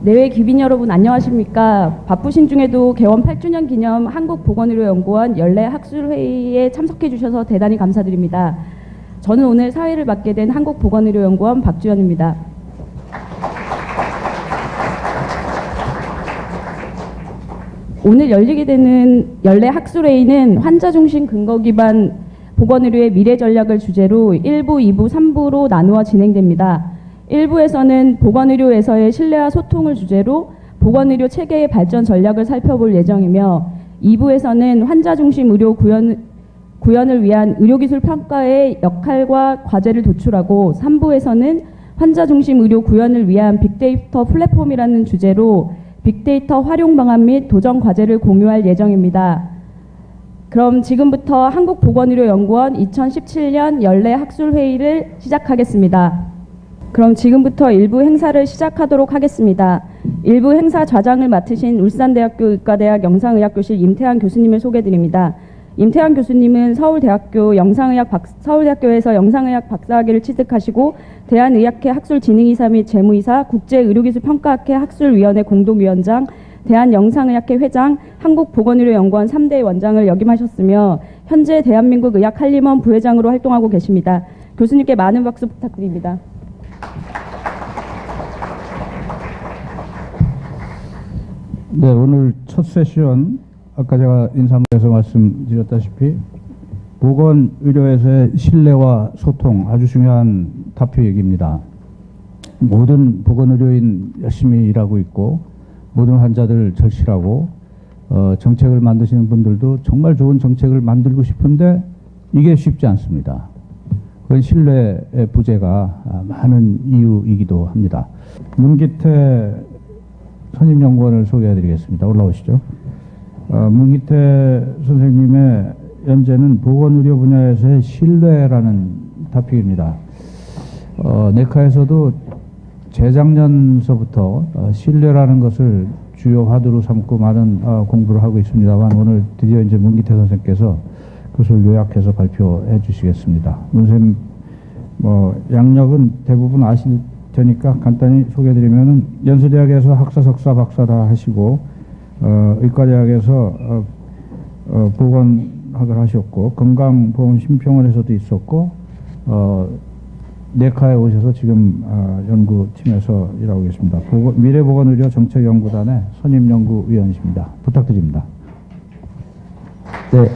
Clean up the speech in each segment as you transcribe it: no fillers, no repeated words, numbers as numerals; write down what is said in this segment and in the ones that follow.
내외 귀빈 여러분 안녕하십니까. 바쁘신 중에도 개원 8주년 기념 한국보건의료연구원 연례 학술회의에 참석해 주셔서 대단히 감사드립니다. 저는 오늘 사회를 맡게 된 한국보건의료연구원 박주연입니다. 오늘 열리게 되는 연례 학술회의는 환자 중심 근거 기반 보건의료의 미래 전략을 주제로 1부, 2부, 3부로 나누어 진행됩니다. 1부에서는 보건의료에서의 신뢰와 소통을 주제로 보건의료 체계의 발전 전략을 살펴볼 예정이며 2부에서는 환자 중심 의료 구현을 위한 의료기술 평가의 역할과 과제를 도출하고 3부에서는 환자 중심 의료 구현을 위한 빅데이터 플랫폼이라는 주제로 빅데이터 활용 방안 및 도전 과제를 공유할 예정입니다. 그럼 지금부터 한국보건의료연구원 2017년 연례 학술회의를 시작하겠습니다. 그럼 지금부터 일부 행사를 시작하도록 하겠습니다. 일부 행사 좌장을 맡으신 울산대학교 의과대학 영상의학교실 임태환 교수님을 소개드립니다. 임태환 교수님은 서울대학교에서 영상의학 박사학위를 취득하시고 대한의학회 학술진흥이사 및 재무이사, 국제의료기술평가학회 학술위원회 공동위원장, 대한영상의학회 회장, 한국보건의료연구원 3대 원장을 역임하셨으며 현재 대한민국 의학한림원 부회장으로 활동하고 계십니다. 교수님께 많은 박수 부탁드립니다. 네, 오늘 첫 세션 아까 제가 인사문에서 말씀드렸다시피 보건의료에서의 신뢰와 소통 아주 중요한 다표얘기입니다. 모든 보건의료인 열심히 일하고 있고 모든 환자들 절실하고 정책을 만드시는 분들도 정말 좋은 정책을 만들고 싶은데 이게 쉽지 않습니다. 그건 신뢰의 부재가 많은 이유이기도 합니다. 문기태 선임연구원을 소개해드리겠습니다. 올라오시죠. 문기태 선생님의 연재는 보건의료 분야에서의 신뢰라는 다픽입니다. 내과에서도 재작년서부터 신뢰라는 것을 주요 화두로 삼고 많은 공부를 하고 있습니다만 오늘 드디어 이제 문기태 선생께서 그것을 요약해서 발표해 주시겠습니다. 문쌤 양력은 대부분 아실 테니까 간단히 소개해드리면은 연수대학에서 학사, 석사, 박사 다 하시고 의과대학에서 보건학을 하셨고 건강보험심평원에서도 있었고 내과에 오셔서 지금 연구팀에서 일하고 계십니다. 미래보건의료 정책연구단의 선임연구위원이십니다. 부탁드립니다. 네.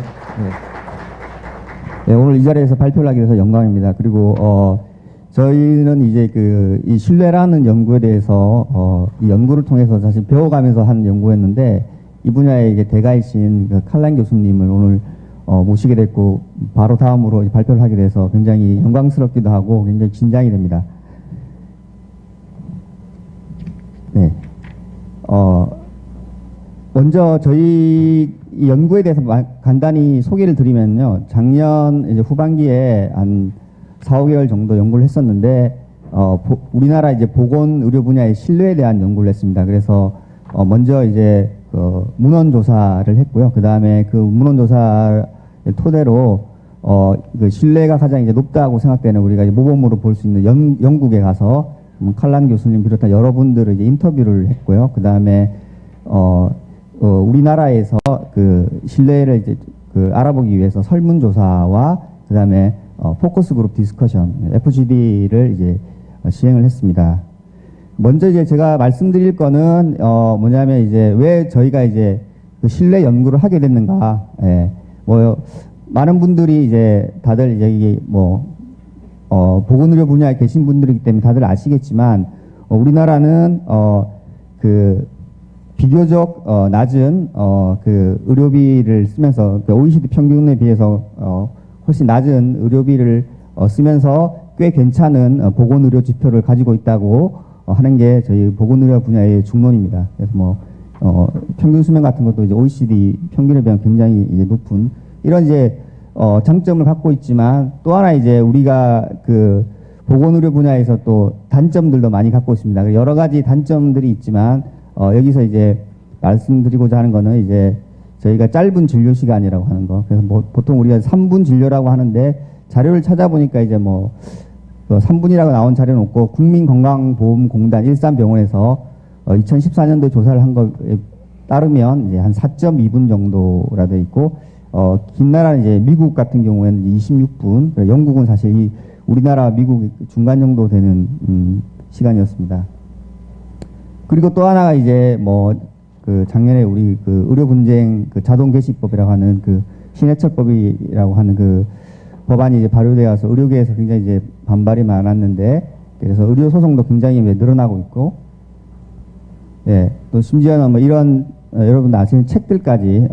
네, 오늘 이 자리에서 발표를 하게 돼서 영광입니다. 그리고 저희는 이제 이 신뢰라는 연구에 대해서 이 연구를 통해서 사실 배워가면서 한 연구였는데 이 분야에 이제 대가이신 칼란 교수님을 오늘 모시게 됐고 바로 다음으로 발표를 하게 돼서 굉장히 영광스럽기도 하고 굉장히 긴장이 됩니다. 네. 먼저 저희 이 연구에 대해서 간단히 소개를 드리면요. 작년 이제 후반기에 한 4, 5개월 정도 연구를 했었는데 우리나라 이제 보건 의료 분야의 신뢰에 대한 연구를 했습니다. 그래서 먼저 이제 문헌 조사를 했고요. 그 다음에 그 문헌 조사를 토대로 그 신뢰가 가장 이제 높다고 생각되는 우리가 이제 모범으로 볼 수 있는 영국에 가서 칼란 교수님 비롯한 여러분들을 이제 인터뷰를 했고요. 그 다음에 우리나라에서 그 신뢰를 이제 알아보기 위해서 설문조사와 그 다음에 포커스 그룹 디스커션 FGD를 이제 시행을 했습니다. 먼저 이제 제가 말씀드릴 거는 뭐냐면 이제 왜 저희가 이제 그 신뢰 연구를 하게 됐는가. 예. 많은 분들이 이제 다들 이제 이게 보건의료 분야에 계신 분들이기 때문에 다들 아시겠지만 우리나라는 그 비교적 낮은 그 의료비를 쓰면서 OECD 평균에 비해서 훨씬 낮은 의료비를 쓰면서 꽤 괜찮은 보건의료 지표를 가지고 있다고 하는 게 저희 보건의료 분야의 중론입니다. 그래서 평균 수명 같은 것도 이제 OECD 평균에 비하면 굉장히 이제 높은 이런 이제 장점을 갖고 있지만 또 하나 이제 우리가 그 보건의료 분야에서 또 단점들도 많이 갖고 있습니다. 여러 가지 단점들이 있지만 여기서 이제 말씀드리고자 하는 거는 이제 저희가 짧은 진료 시간이라고 하는 거. 그래서 보통 우리가 3분 진료라고 하는데 자료를 찾아보니까 이제 3분이라고 나온 자료는 없고 국민건강보험공단 일산병원에서 2014년도 조사를 한 거에 따르면 이제 한 4.2분 정도라 돼 있고, 긴 나라는 이제 미국 같은 경우에는 26분, 영국은 사실 이 우리나라 미국 중간 정도 되는 시간이었습니다. 그리고 또 하나가 이제 그 작년에 우리 그 의료 분쟁 그 자동 개시법이라고 하는 그 신해철법이라고 하는 그 법안이 이제 발효되어서 의료계에서 굉장히 이제 반발이 많았는데, 그래서 의료 소송도 굉장히 늘어나고 있고, 예, 또 심지어는 뭐 이런 여러분 아시는 책들까지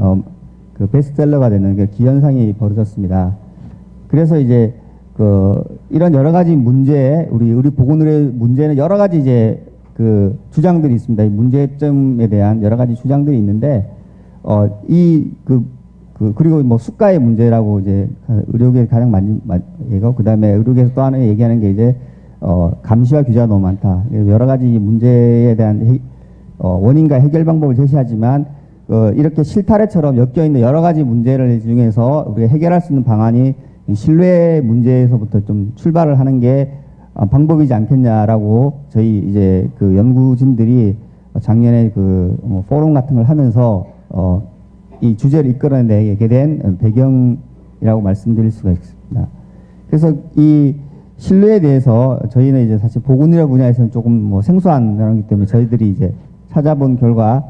그 베스트셀러가 되는 그 기현상이 벌어졌습니다. 그래서 이제 그 이런 여러 가지 문제, 우리 보건의료 문제는 여러 가지 이제 그 주장들이 있습니다. 이 문제점에 대한 여러 가지 주장들이 있는데, 그리고 뭐 수가의 문제라고 이제 의료계 가장 많이 얘기하고, 그 다음에 의료계에서 또 하나 얘기하는 게 이제 감시와 규제가 너무 많다. 여러 가지 문제에 대한 원인과 해결 방법을 제시하지만, 이렇게 실타래처럼 엮여있는 여러 가지 문제를 중에서 우리가 해결할 수 있는 방안이 신뢰 문제에서부터 좀 출발을 하는 게 방법이지 않겠냐라고 저희 이제 그 연구진들이 작년에 그 포럼 같은 걸 하면서 이 주제를 이끌어내게 된 배경이라고 말씀드릴 수가 있습니다. 그래서 이 신뢰에 대해서 저희는 이제 사실 보건의료 분야에서는 조금 생소한 거기 때문에 저희들이 이제 찾아본 결과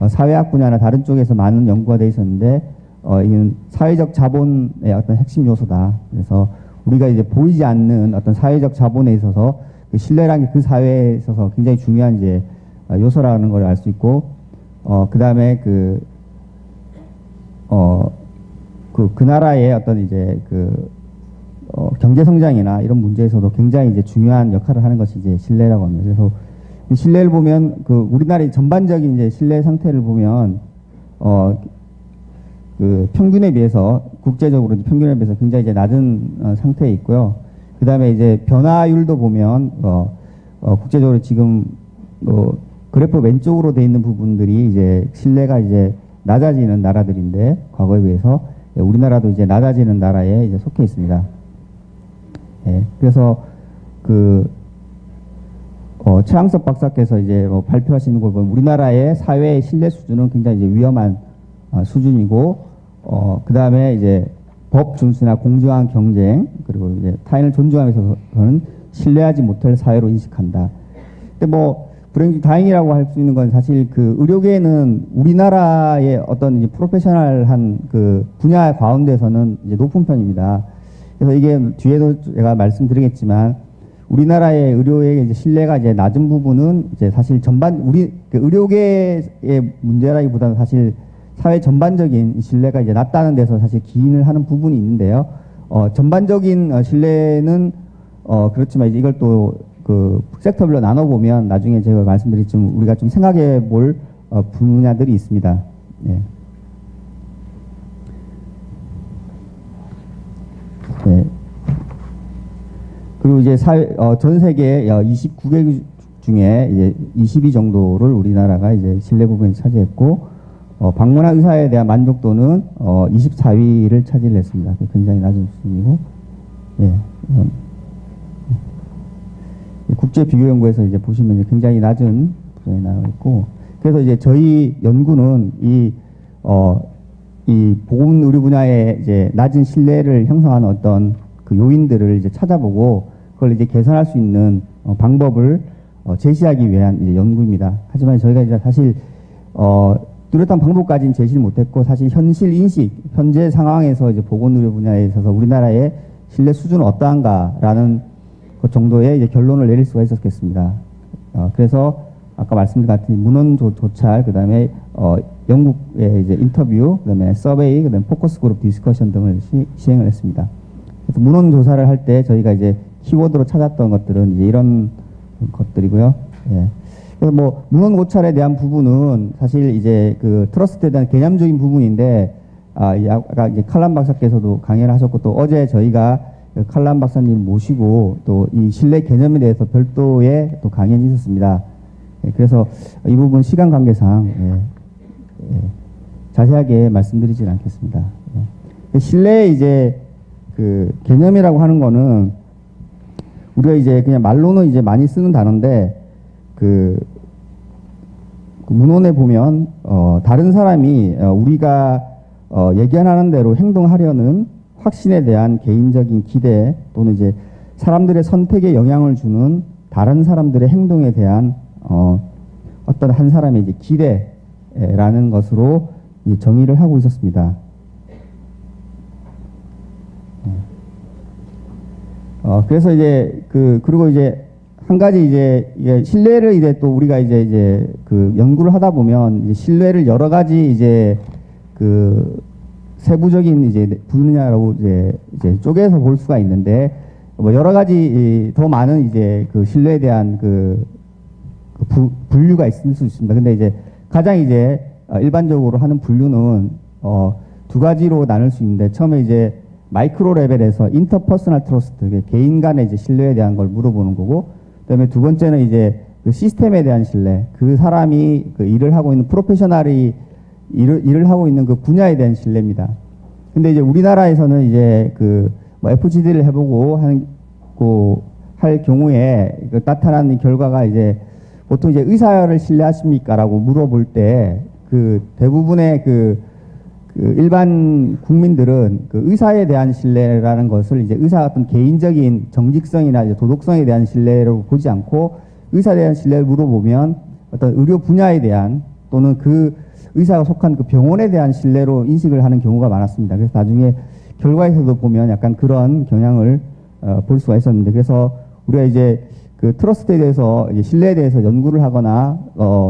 사회학 분야나 다른 쪽에서 많은 연구가 되어 있었는데, 이건 사회적 자본의 어떤 핵심 요소다. 그래서 우리가 이제 보이지 않는 어떤 사회적 자본에 있어서 그 신뢰라는 게 그 사회에 있어서 굉장히 중요한 이제 요소라는 걸 알 수 있고, 그 다음에 그 나라의 어떤 이제 경제 성장이나 이런 문제에서도 굉장히 이제 중요한 역할을 하는 것이 이제 신뢰라고 합니다. 그래서 신뢰를 보면 우리나라의 전반적인 이제 신뢰 상태를 보면 그 평균에 비해서 국제적으로 평균에 비해서 굉장히 이제 낮은 상태에 있고요. 그 다음에 이제 변화율도 보면 국제적으로 지금 그래프 왼쪽으로 돼 있는 부분들이 이제 신뢰가 이제 낮아지는 나라들인데, 과거에 비해서 우리나라도 이제 낮아지는 나라에 이제 속해 있습니다. 예, 그래서 최양섭 박사께서 이제 발표하시는 걸 보면 우리나라의 사회의 신뢰 수준은 굉장히 이제 위험한 수준이고, 그 다음에 이제 법 준수나 공정한 경쟁, 그리고 이제 타인을 존중하면서는 신뢰하지 못할 사회로 인식한다. 근데 불행 중 다행이라고 할 수 있는 건 사실 그 의료계는 우리나라의 어떤 이제 프로페셔널한 그 분야 가운데서는 이제 높은 편입니다. 그래서 이게 뒤에도 제가 말씀드리겠지만, 우리나라의 의료의 이제 신뢰가 이제 낮은 부분은 이제 사실 전반 우리 그 의료계의 문제라기보다는 사실 사회 전반적인 신뢰가 이제 낮다는 데서 사실 기인을 하는 부분이 있는데요. 전반적인 신뢰는 그렇지만 이제 이걸 또 그 섹터별로 나눠보면 나중에 제가 말씀드렸지만 우리가 좀 생각해 볼 분야들이 있습니다. 네. 네. 그리고 이제 전 세계 29개 중에 이제 22 정도를 우리나라가 이제 신뢰 부분에 차지했고, 방문한 의사에 대한 만족도는 24위를 차지했습니다. 굉장히 낮은 수준이고, 예. 국제 비교 연구에서 이제 보시면 이제 굉장히 낮은 부분에 나와 있고, 그래서 이제 저희 연구는 이 보건 의료 분야에 이제 낮은 신뢰를 형성하는 어떤 그 요인들을 이제 찾아보고 그걸 이제 개선할 수 있는 방법을 제시하기 위한 이제 연구입니다. 하지만 저희가 이제 사실 뚜렷한 방법까지는 제시를 못했고, 사실 현실 인식, 현재 상황에서 이제 보건 의료 분야에 있어서 우리나라의 신뢰 수준은 어떠한가라는 그 정도의 이제 결론을 내릴 수가 있었겠습니다. 그래서 아까 말씀드린 같은 문헌 조찰, 그다음에 영국의 이제 인터뷰, 그다음에 서베이, 그다음에 포커스 그룹 디스커션 등을 시행을 했습니다. 그래서 문헌 조사를 할 때 저희가 이제 키워드로 찾았던 것들은 이제 이런 것들이고요. 예. 그래서 문헌 고찰에 대한 부분은 사실 이제 그 트러스트에 대한 개념적인 부분인데, 아까 이제 칼람 박사께서도 강연을 하셨고, 또 어제 저희가 칼람 박사님 모시고 또 이 신뢰 개념에 대해서 별도의 또 강연이 있었습니다. 예, 그래서 이 부분 시간 관계상 자세하게 말씀드리진 않겠습니다. 예. 신뢰의 이제 그 개념이라고 하는 거는 우리가 이제 그냥 말로는 이제 많이 쓰는 단어인데, 그 문헌에 보면 다른 사람이 우리가 예견하는 대로 행동하려는 확신에 대한 개인적인 기대 또는 이제 사람들의 선택에 영향을 주는 다른 사람들의 행동에 대한 어떤 한 사람의 이제 기대라는 것으로 이제 정의를 하고 있었습니다. 그래서 이제 그리고 이제 한 가지 이제 신뢰를 이제 또 우리가 이제 그 연구를 하다 보면 이제 신뢰를 여러 가지 이제 그 세부적인 이제 분야로 이제 쪼개서 볼 수가 있는데 뭐 여러 가지 더 많은 이제 그 신뢰에 대한 분류가 있을 수 있습니다. 근데 이제 가장 이제 일반적으로 하는 분류는 두 가지로 나눌 수 있는데 처음에 이제 마이크로 레벨에서 인터퍼스널 트러스트, 개인 간의 이제 신뢰에 대한 걸 물어보는 거고, 그다음에 두 번째는 이제 그 시스템에 대한 신뢰, 그 사람이 그 일을 하고 있는 프로페셔널이 일을 하고 있는 그 분야에 대한 신뢰입니다. 근데 이제 우리나라에서는 이제 뭐 FGD를 해보고 할 경우에 나타나는 결과가 이제 보통 이제 의사를 신뢰하십니까라고 물어볼 때 그 대부분의 일반 국민들은 그 의사에 대한 신뢰라는 것을 이제 의사 어떤 개인적인 정직성이나 이제 도덕성에 대한 신뢰로 보지 않고 의사에 대한 신뢰를 물어보면 어떤 의료 분야에 대한 또는 그 의사가 속한 그 병원에 대한 신뢰로 인식을 하는 경우가 많았습니다. 그래서 나중에 결과에서도 보면 약간 그런 경향을 볼 수가 있었는데, 그래서 우리가 이제 그 트러스트에 대해서 이제 신뢰에 대해서 연구를 하거나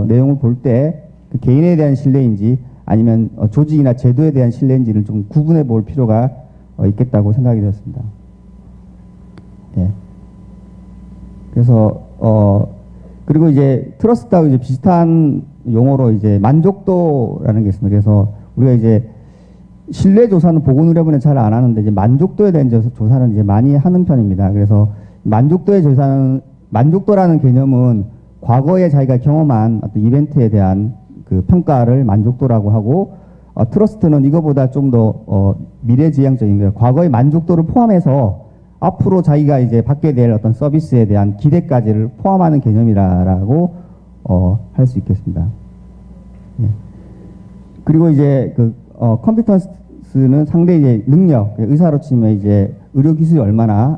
내용을 볼 때 그 개인에 대한 신뢰인지 아니면 조직이나 제도에 대한 신뢰인지를 좀 구분해 볼 필요가 있겠다고 생각이 되었습니다. 예. 그래서 그리고 이제 트러스트하고 이제 비슷한 용어로 이제 만족도라는 게 있습니다. 그래서 우리가 이제 신뢰 조사는 보건의료부는 잘 안 하는데 이제 만족도에 대한 조사는 이제 많이 하는 편입니다. 그래서 만족도라는 개념은 과거에 자기가 경험한 어떤 이벤트에 대한 그 평가를 만족도라고 하고, 트러스트는 이거보다 좀 더 미래지향적인 거예요. 과거의 만족도를 포함해서 앞으로 자기가 이제 받게 될 어떤 서비스에 대한 기대까지를 포함하는 개념이라고 할 수 있겠습니다. 예. 그리고 이제 컴피턴스는 상대 이제 능력, 의사로 치면 이제 의료 기술이 얼마나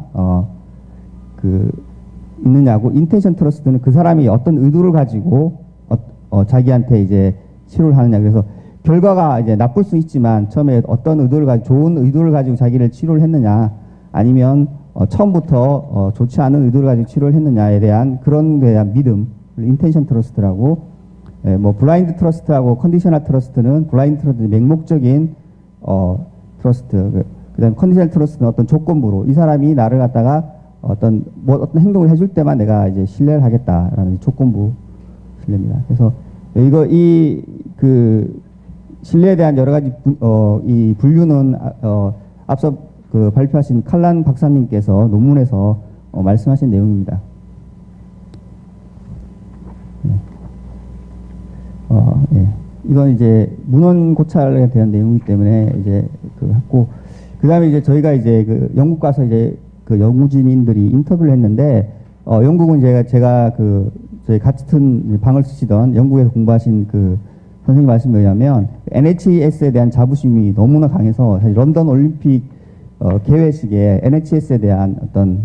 있느냐고, 인텐션 트러스트는 그 사람이 어떤 의도를 가지고 자기한테 이제 치료를 하느냐. 그래서 결과가 이제 나쁠 수 있지만 처음에 어떤 의도를 가지고, 좋은 의도를 가지고 자기를 치료를 했느냐, 아니면 처음부터 좋지 않은 의도를 가지고 치료를 했느냐에 대한 그런 거에 대한 믿음, 인텐션 트러스트라고. 뭐 블라인드 트러스트하고 컨디셔널 트러스트는, 블라인드 트러스트는 맹목적인 트러스트, 그다음 컨디셔널 트러스트는 어떤 조건부로 이 사람이 나를 갖다가 어떤 행동을 해줄 때만 내가 이제 신뢰를 하겠다라는 조건부 신뢰입니다. 그래서 신뢰에 대한 여러 가지 이 분류는 앞서 발표하신 칼란 박사님께서 논문에서 말씀하신 내용입니다. 예. 이건 이제 문헌 고찰에 대한 내용이기 때문에 이제 했고, 그다음에 이제 저희가 이제 영국 가서 이제 연구진인들이 인터뷰를 했는데, 영국은 제가 저희 같은 방을 쓰시던 영국에서 공부하신 선생님 말씀에 의하면 NHS에 대한 자부심이 너무나 강해서 사실 런던 올림픽 개회식에 NHS에 대한 어떤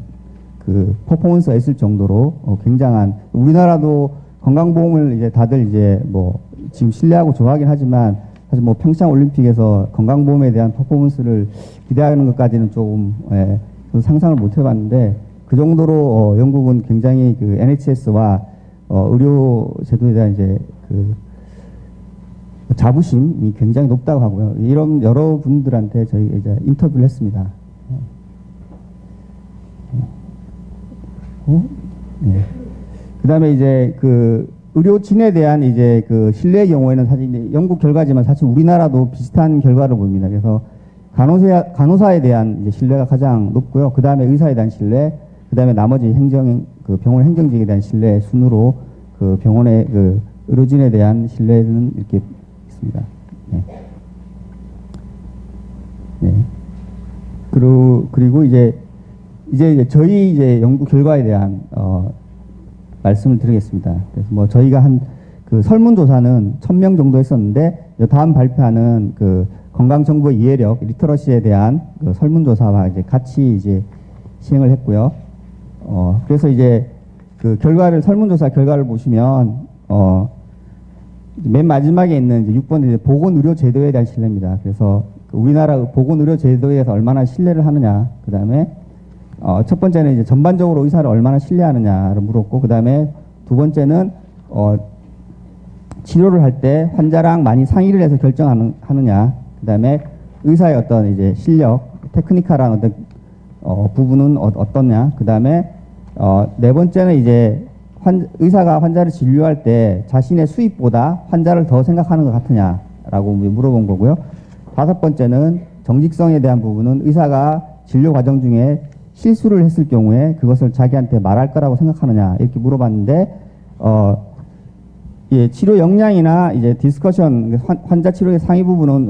퍼포먼스가 있을 정도로 굉장한, 우리나라도 건강보험을 이제 다들 이제 뭐 지금 신뢰하고 좋아하긴 하지만 사실 뭐 평창 올림픽에서 건강보험에 대한 퍼포먼스를 기대하는 것까지는 조금 상상을 못 해봤는데, 그 정도로 영국은 굉장히 NHS와 의료 제도에 대한 이제 자부심이 굉장히 높다고 하고요. 이런 여러분들한테 저희가 이제 인터뷰를 했습니다. 네. 그다음에 이제 의료진에 대한 이제 신뢰의 경우에는 사실 영국 결과지만 사실 우리나라도 비슷한 결과를 보입니다. 그래서 간호사에 대한 이제 신뢰가 가장 높고요. 그 다음에 의사에 대한 신뢰, 그 다음에 나머지 병원 행정직에 대한 신뢰 순으로 병원의 의료진에 대한 신뢰는 이렇게 있습니다. 네. 네. 그리고 이제 저희 연구 결과에 대한 말씀을 드리겠습니다. 그래서 뭐 저희가 한 그 설문조사는 1000명 정도 했었는데 다음 발표하는 그 건강정보 이해력 리터러시에 대한 그 설문조사와 이제 같이 이제 시행을 했고요. 그래서 이제 그 결과를 설문조사 결과를 보시면 맨 마지막에 있는 이제 6번 이제 보건의료제도에 대한 신뢰입니다. 그래서 그 우리나라 보건의료제도에 대해서 얼마나 신뢰를 하느냐, 그 다음에 첫 번째는 이제 전반적으로 의사를 얼마나 신뢰하느냐를 물었고, 그 다음에 두 번째는 치료를 할 때 환자랑 많이 상의를 해서 결정하느냐, 그 다음에 의사의 어떤 이제 실력, 테크니컬한 어떤 부분은 어떻냐, 그 다음에 네 번째는 이제 의사가 환자를 진료할 때 자신의 수입보다 환자를 더 생각하는 것 같으냐라고 물어본 거고요. 다섯 번째는 정직성에 대한 부분은 의사가 진료 과정 중에 실수를 했을 경우에 그것을 자기한테 말할 거라고 생각하느냐 이렇게 물어봤는데 예, 치료 역량이나 이제 디스커션 환자 치료의 상위 부분은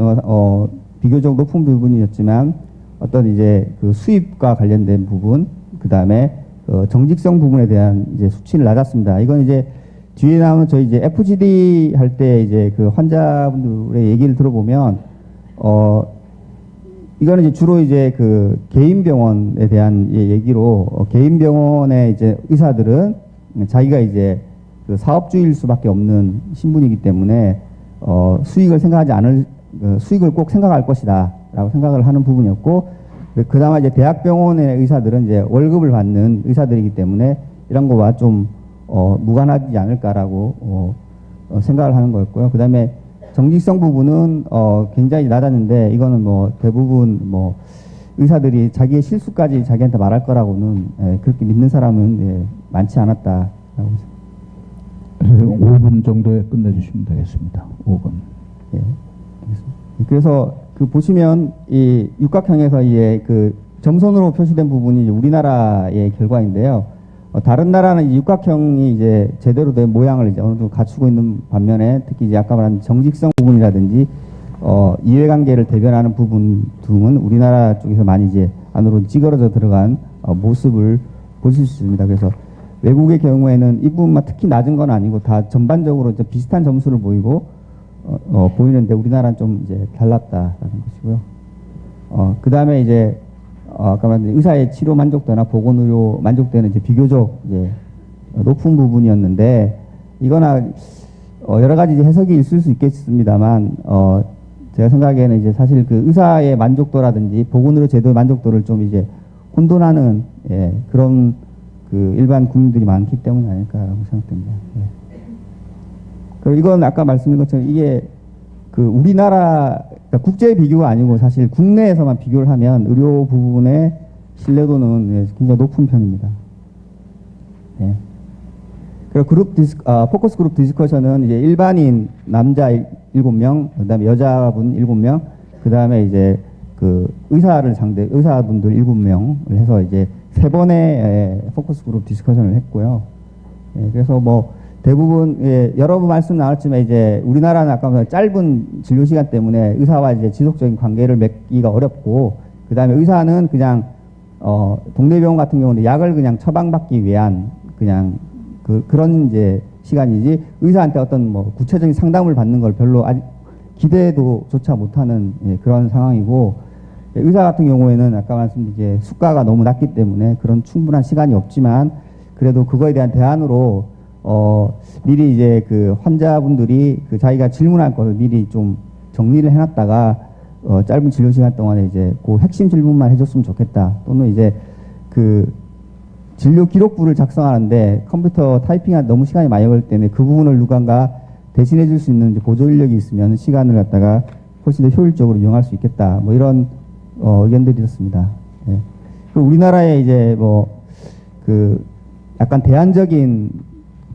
비교적 높은 부분이었지만 어떤 이제 그 수입과 관련된 부분, 그 다음에 정직성 부분에 대한 이제 수치는 낮았습니다. 이건 이제 뒤에 나오는 저희 이제 FGD 할 때 이제 그 환자분들의 얘기를 들어보면 이거는 이제 주로 이제 그 개인 병원에 대한 얘기로 개인 병원의 이제 의사들은 자기가 이제 그 사업주의일 수밖에 없는 신분이기 때문에 수익을 생각하지 않을 수익을 꼭 생각할 것이다라고 생각을 하는 부분이었고. 그나마 이제 대학병원의 의사들은 이제 월급을 받는 의사들이기 때문에 이런 거와 좀 무관하지 않을까라고 생각을 하는 거였고요. 그 다음에 정직성 부분은 굉장히 낮았는데 이거는 뭐 대부분 뭐 의사들이 자기의 실수까지 자기한테 말할 거라고는 그렇게 믿는 사람은 많지 않았다라고 선생님 5분 정도에 끝내주시면 되겠습니다. 5분. 예, 알겠습니다. 그래서 그 보시면 이 육각형에서 이제 그 점선으로 표시된 부분이 이제 우리나라의 결과인데요. 다른 나라는 이 육각형이 이제 제대로 된 모양을 이제 어느 정도 갖추고 있는 반면에 특히 이제 아까 말한 정직성 부분이라든지 이해관계를 대변하는 부분 등은 우리나라 쪽에서 많이 이제 안으로 찌그러져 들어간 모습을 보실 수 있습니다. 그래서 외국의 경우에는 이 부분만 특히 낮은 건 아니고 다 전반적으로 이제 비슷한 점수를 보이고 보이는데 우리나라는 좀 이제 달랐다라는 것이고요. 그 다음에 이제 아까 말한 의사의 치료 만족도나 보건의료 만족도는 이제 비교적 이제 높은 부분이었는데 이거나 여러 가지 이제 해석이 있을 수 있겠습니다만 제가 생각에는 이제 사실 그 의사의 만족도라든지 보건의료 제도의 만족도를 좀 이제 혼돈하는 그런 그 일반 국민들이 많기 때문이 아닐까라고 생각됩니다. 예. 그리고 이건 아까 말씀드린 것처럼 이게 그 우리나라 그러니까 국제 비교가 아니고 사실 국내에서만 비교를 하면 의료 부분의 신뢰도는 굉장히 높은 편입니다. 네. 그리고 포커스 그룹 디스커션은 이제 일반인 남자 7명, 그다음에 여자분 7명, 그다음에 이제 그 의사분들 7명을 해서 이제 3번의 포커스 그룹 디스커션을 했고요. 그래서 뭐 대부분 여러 번 말씀 나왔지만 이제 우리나라는 아까 짧은 진료 시간 때문에 의사와 이제 지속적인 관계를 맺기가 어렵고 그 다음에 의사는 그냥 동네 병원 같은 경우는 약을 그냥 처방받기 위한 그냥 그런 이제 시간이지 의사한테 어떤 뭐 구체적인 상담을 받는 걸 별로 아직 기대도조차 못하는 그런 상황이고 의사 같은 경우에는 아까 말씀드린 이제 수가가 너무 낮기 때문에 그런 충분한 시간이 없지만 그래도 그거에 대한 대안으로 미리 이제 그 환자분들이 그 자기가 질문할 것을 미리 좀 정리를 해놨다가 짧은 진료 시간 동안에 이제 그 핵심 질문만 해줬으면 좋겠다. 또는 이제 그 진료 기록부를 작성하는데 컴퓨터 타이핑하는데 너무 시간이 많이 걸릴 때문에 그 부분을 누군가 대신해 줄 수 있는 이제 보조 인력이 있으면 시간을 갖다가 훨씬 더 효율적으로 이용할 수 있겠다. 뭐 이런 의견들이 있었습니다. 예. 그리고 우리나라에 이제 뭐 그 약간 대안적인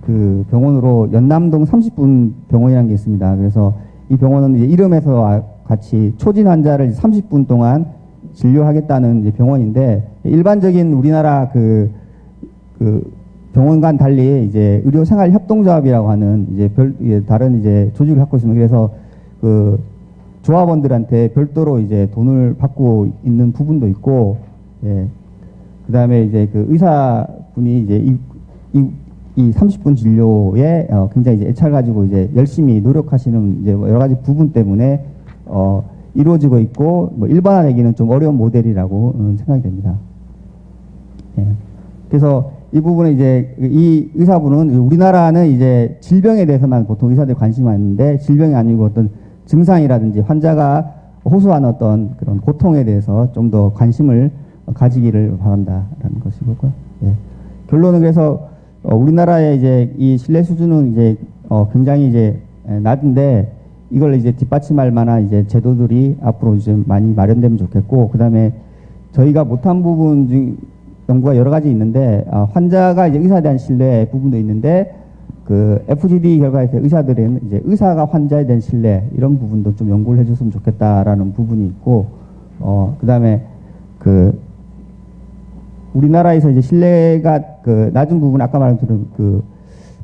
그 병원으로 연남동 30분 병원이라는 게 있습니다. 그래서 이 병원은 이제 이름에서 같이 초진 환자를 30분 동안 진료하겠다는 이제 병원인데 일반적인 우리나라 그 병원과는 달리 이제 의료생활협동조합이라고 하는 이제 다른 이제 조직을 갖고 있습니다. 그래서 그 조합원들한테 별도로 이제 돈을 받고 있는 부분도 있고, 그 다음에 이제 그 의사분이 이제 이 30분 진료에 굉장히 이제 애착을 가지고 이제 열심히 노력하시는 이제 여러 가지 부분 때문에 이루어지고 있고 뭐 일반화되기는 좀 어려운 모델이라고 생각이 됩니다. 예. 그래서 이 부분에 이제 이 의사분은 우리나라는 이제 질병에 대해서만 보통 의사들이 관심이 많은데 질병이 아니고 어떤 증상이라든지 환자가 호소하는 어떤 그런 고통에 대해서 좀 더 관심을 가지기를 바란다라는 것이고요. 예. 결론은 그래서 우리나라의 이제 이 신뢰 수준은 이제 굉장히 이제 낮은데 이걸 이제 뒷받침할 만한 이제 제도들이 앞으로 좀 많이 마련되면 좋겠고, 그 다음에 저희가 못한 부분 중 연구가 여러 가지 있는데 환자가 이제 의사에 대한 신뢰 부분도 있는데 그 FGD 결과에서 의사들은 이제 의사가 환자에 대한 신뢰 이런 부분도 좀 연구를 해줬으면 좋겠다라는 부분이 있고, 그 다음에 그 우리나라에서 이제 신뢰가 그 낮은 부분 아까 말한 것처럼 그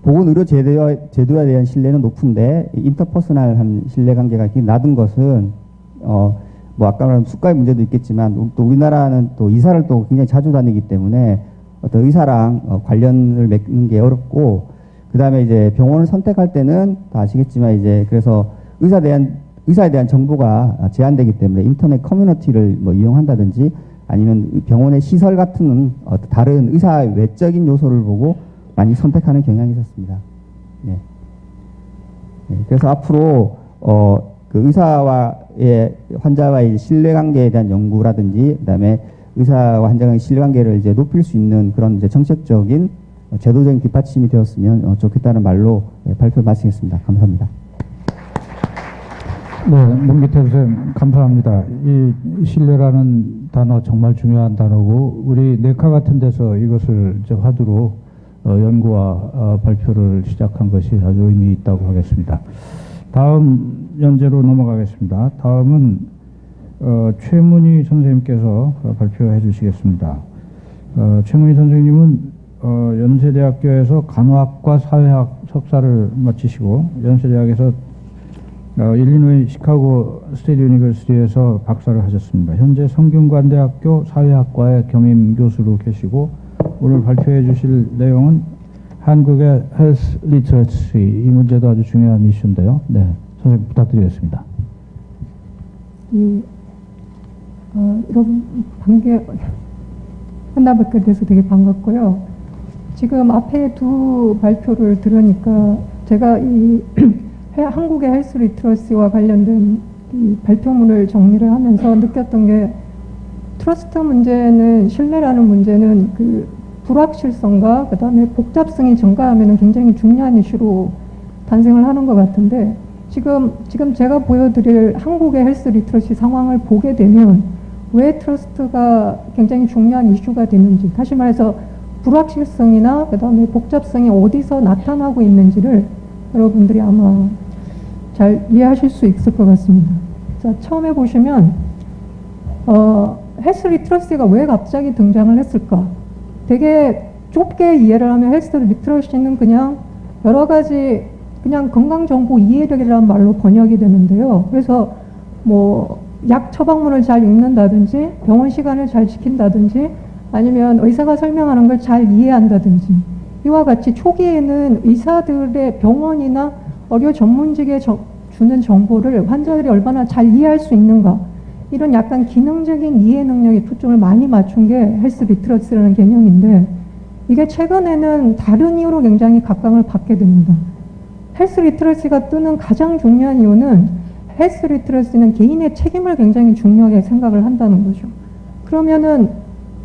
보건의료 제도에 대한 신뢰는 높은데 인터퍼스널한 신뢰관계가 굉장히 낮은 것은 뭐 아까 말한 수가의 문제도 있겠지만 또 우리나라는 또 이사를 또 굉장히 자주 다니기 때문에 어떤 의사랑 관련을 맺는 게 어렵고, 그 다음에 이제 병원을 선택할 때는 다 아시겠지만 이제 그래서 의사에 대한 정보가 제한되기 때문에 인터넷 커뮤니티를 뭐 이용한다든지 아니면 병원의 시설 같은 다른 의사 외적인 요소를 보고 많이 선택하는 경향이 있었습니다. 네. 네. 그래서 앞으로 그 의사와의 환자와의 신뢰관계에 대한 연구라든지 그다음에 의사와 환자의 신뢰관계를 이제 높일 수 있는 그런 이제 정책적인 제도적인 뒷받침이 되었으면 좋겠다는 말로 발표 마치겠습니다. 감사합니다. 네, 문기태 선생님 감사합니다. 이 신뢰라는 단어 정말 중요한 단어고 우리 네카 같은 데서 이것을 이제 화두로 연구와 발표를 시작한 것이 아주 의미 있다고 하겠습니다. 다음 연재로 넘어가겠습니다. 다음은 최문희 선생님께서 발표해 주시겠습니다. 최문희 선생님은 연세대학교에서 간호학과 사회학 석사를 마치시고 연세대학에서 일리노이 시카고 스테이트 유니버시티에서 박사를 하셨습니다. 현재 성균관대학교 사회학과의 겸임 교수로 계시고 오늘 발표해 주실 내용은 한국의 헬스 리터러시, 이 문제도 아주 중요한 이슈인데요. 네, 선생님 부탁드리겠습니다. 여러분 만나뵙게 돼서 되게 반갑고요. 지금 앞에 두 발표를 들으니까 제가 이 한국의 헬스 리터러시와 관련된 이 발표문을 정리를 하면서 느꼈던 게 트러스트 문제는 신뢰라는 문제는 그 불확실성과 그 다음에 복잡성이 증가하면 굉장히 중요한 이슈로 탄생을 하는 것 같은데 지금 제가 보여드릴 한국의 헬스 리터러시 상황을 보게 되면 왜 트러스트가 굉장히 중요한 이슈가 되는지, 다시 말해서 불확실성이나 그 다음에 복잡성이 어디서 나타나고 있는지를 여러분들이 아마 잘 이해하실 수 있을 것 같습니다. 자, 처음에 보시면 헬스 리터러시가 왜 갑자기 등장을 했을까? 되게 좁게 이해를 하면 헬스 리터러시는 그냥 여러 가지 그냥 건강정보 이해력이라는 말로 번역이 되는데요. 그래서 뭐 약 처방문을 잘 읽는다든지 병원 시간을 잘 지킨다든지 아니면 의사가 설명하는 걸 잘 이해한다든지 이와 같이 초기에는 의사들의 병원이나 의료 전문직에 주는 정보를 환자들이 얼마나 잘 이해할 수 있는가, 이런 약간 기능적인 이해 능력에 초점을 많이 맞춘 게 헬스 리터러시라는 개념인데 이게 최근에는 다른 이유로 굉장히 각광을 받게 됩니다. 헬스 리터러시가 뜨는 가장 중요한 이유는 헬스 리터러시는 개인의 책임을 굉장히 중요하게 생각을 한다는 거죠. 그러면은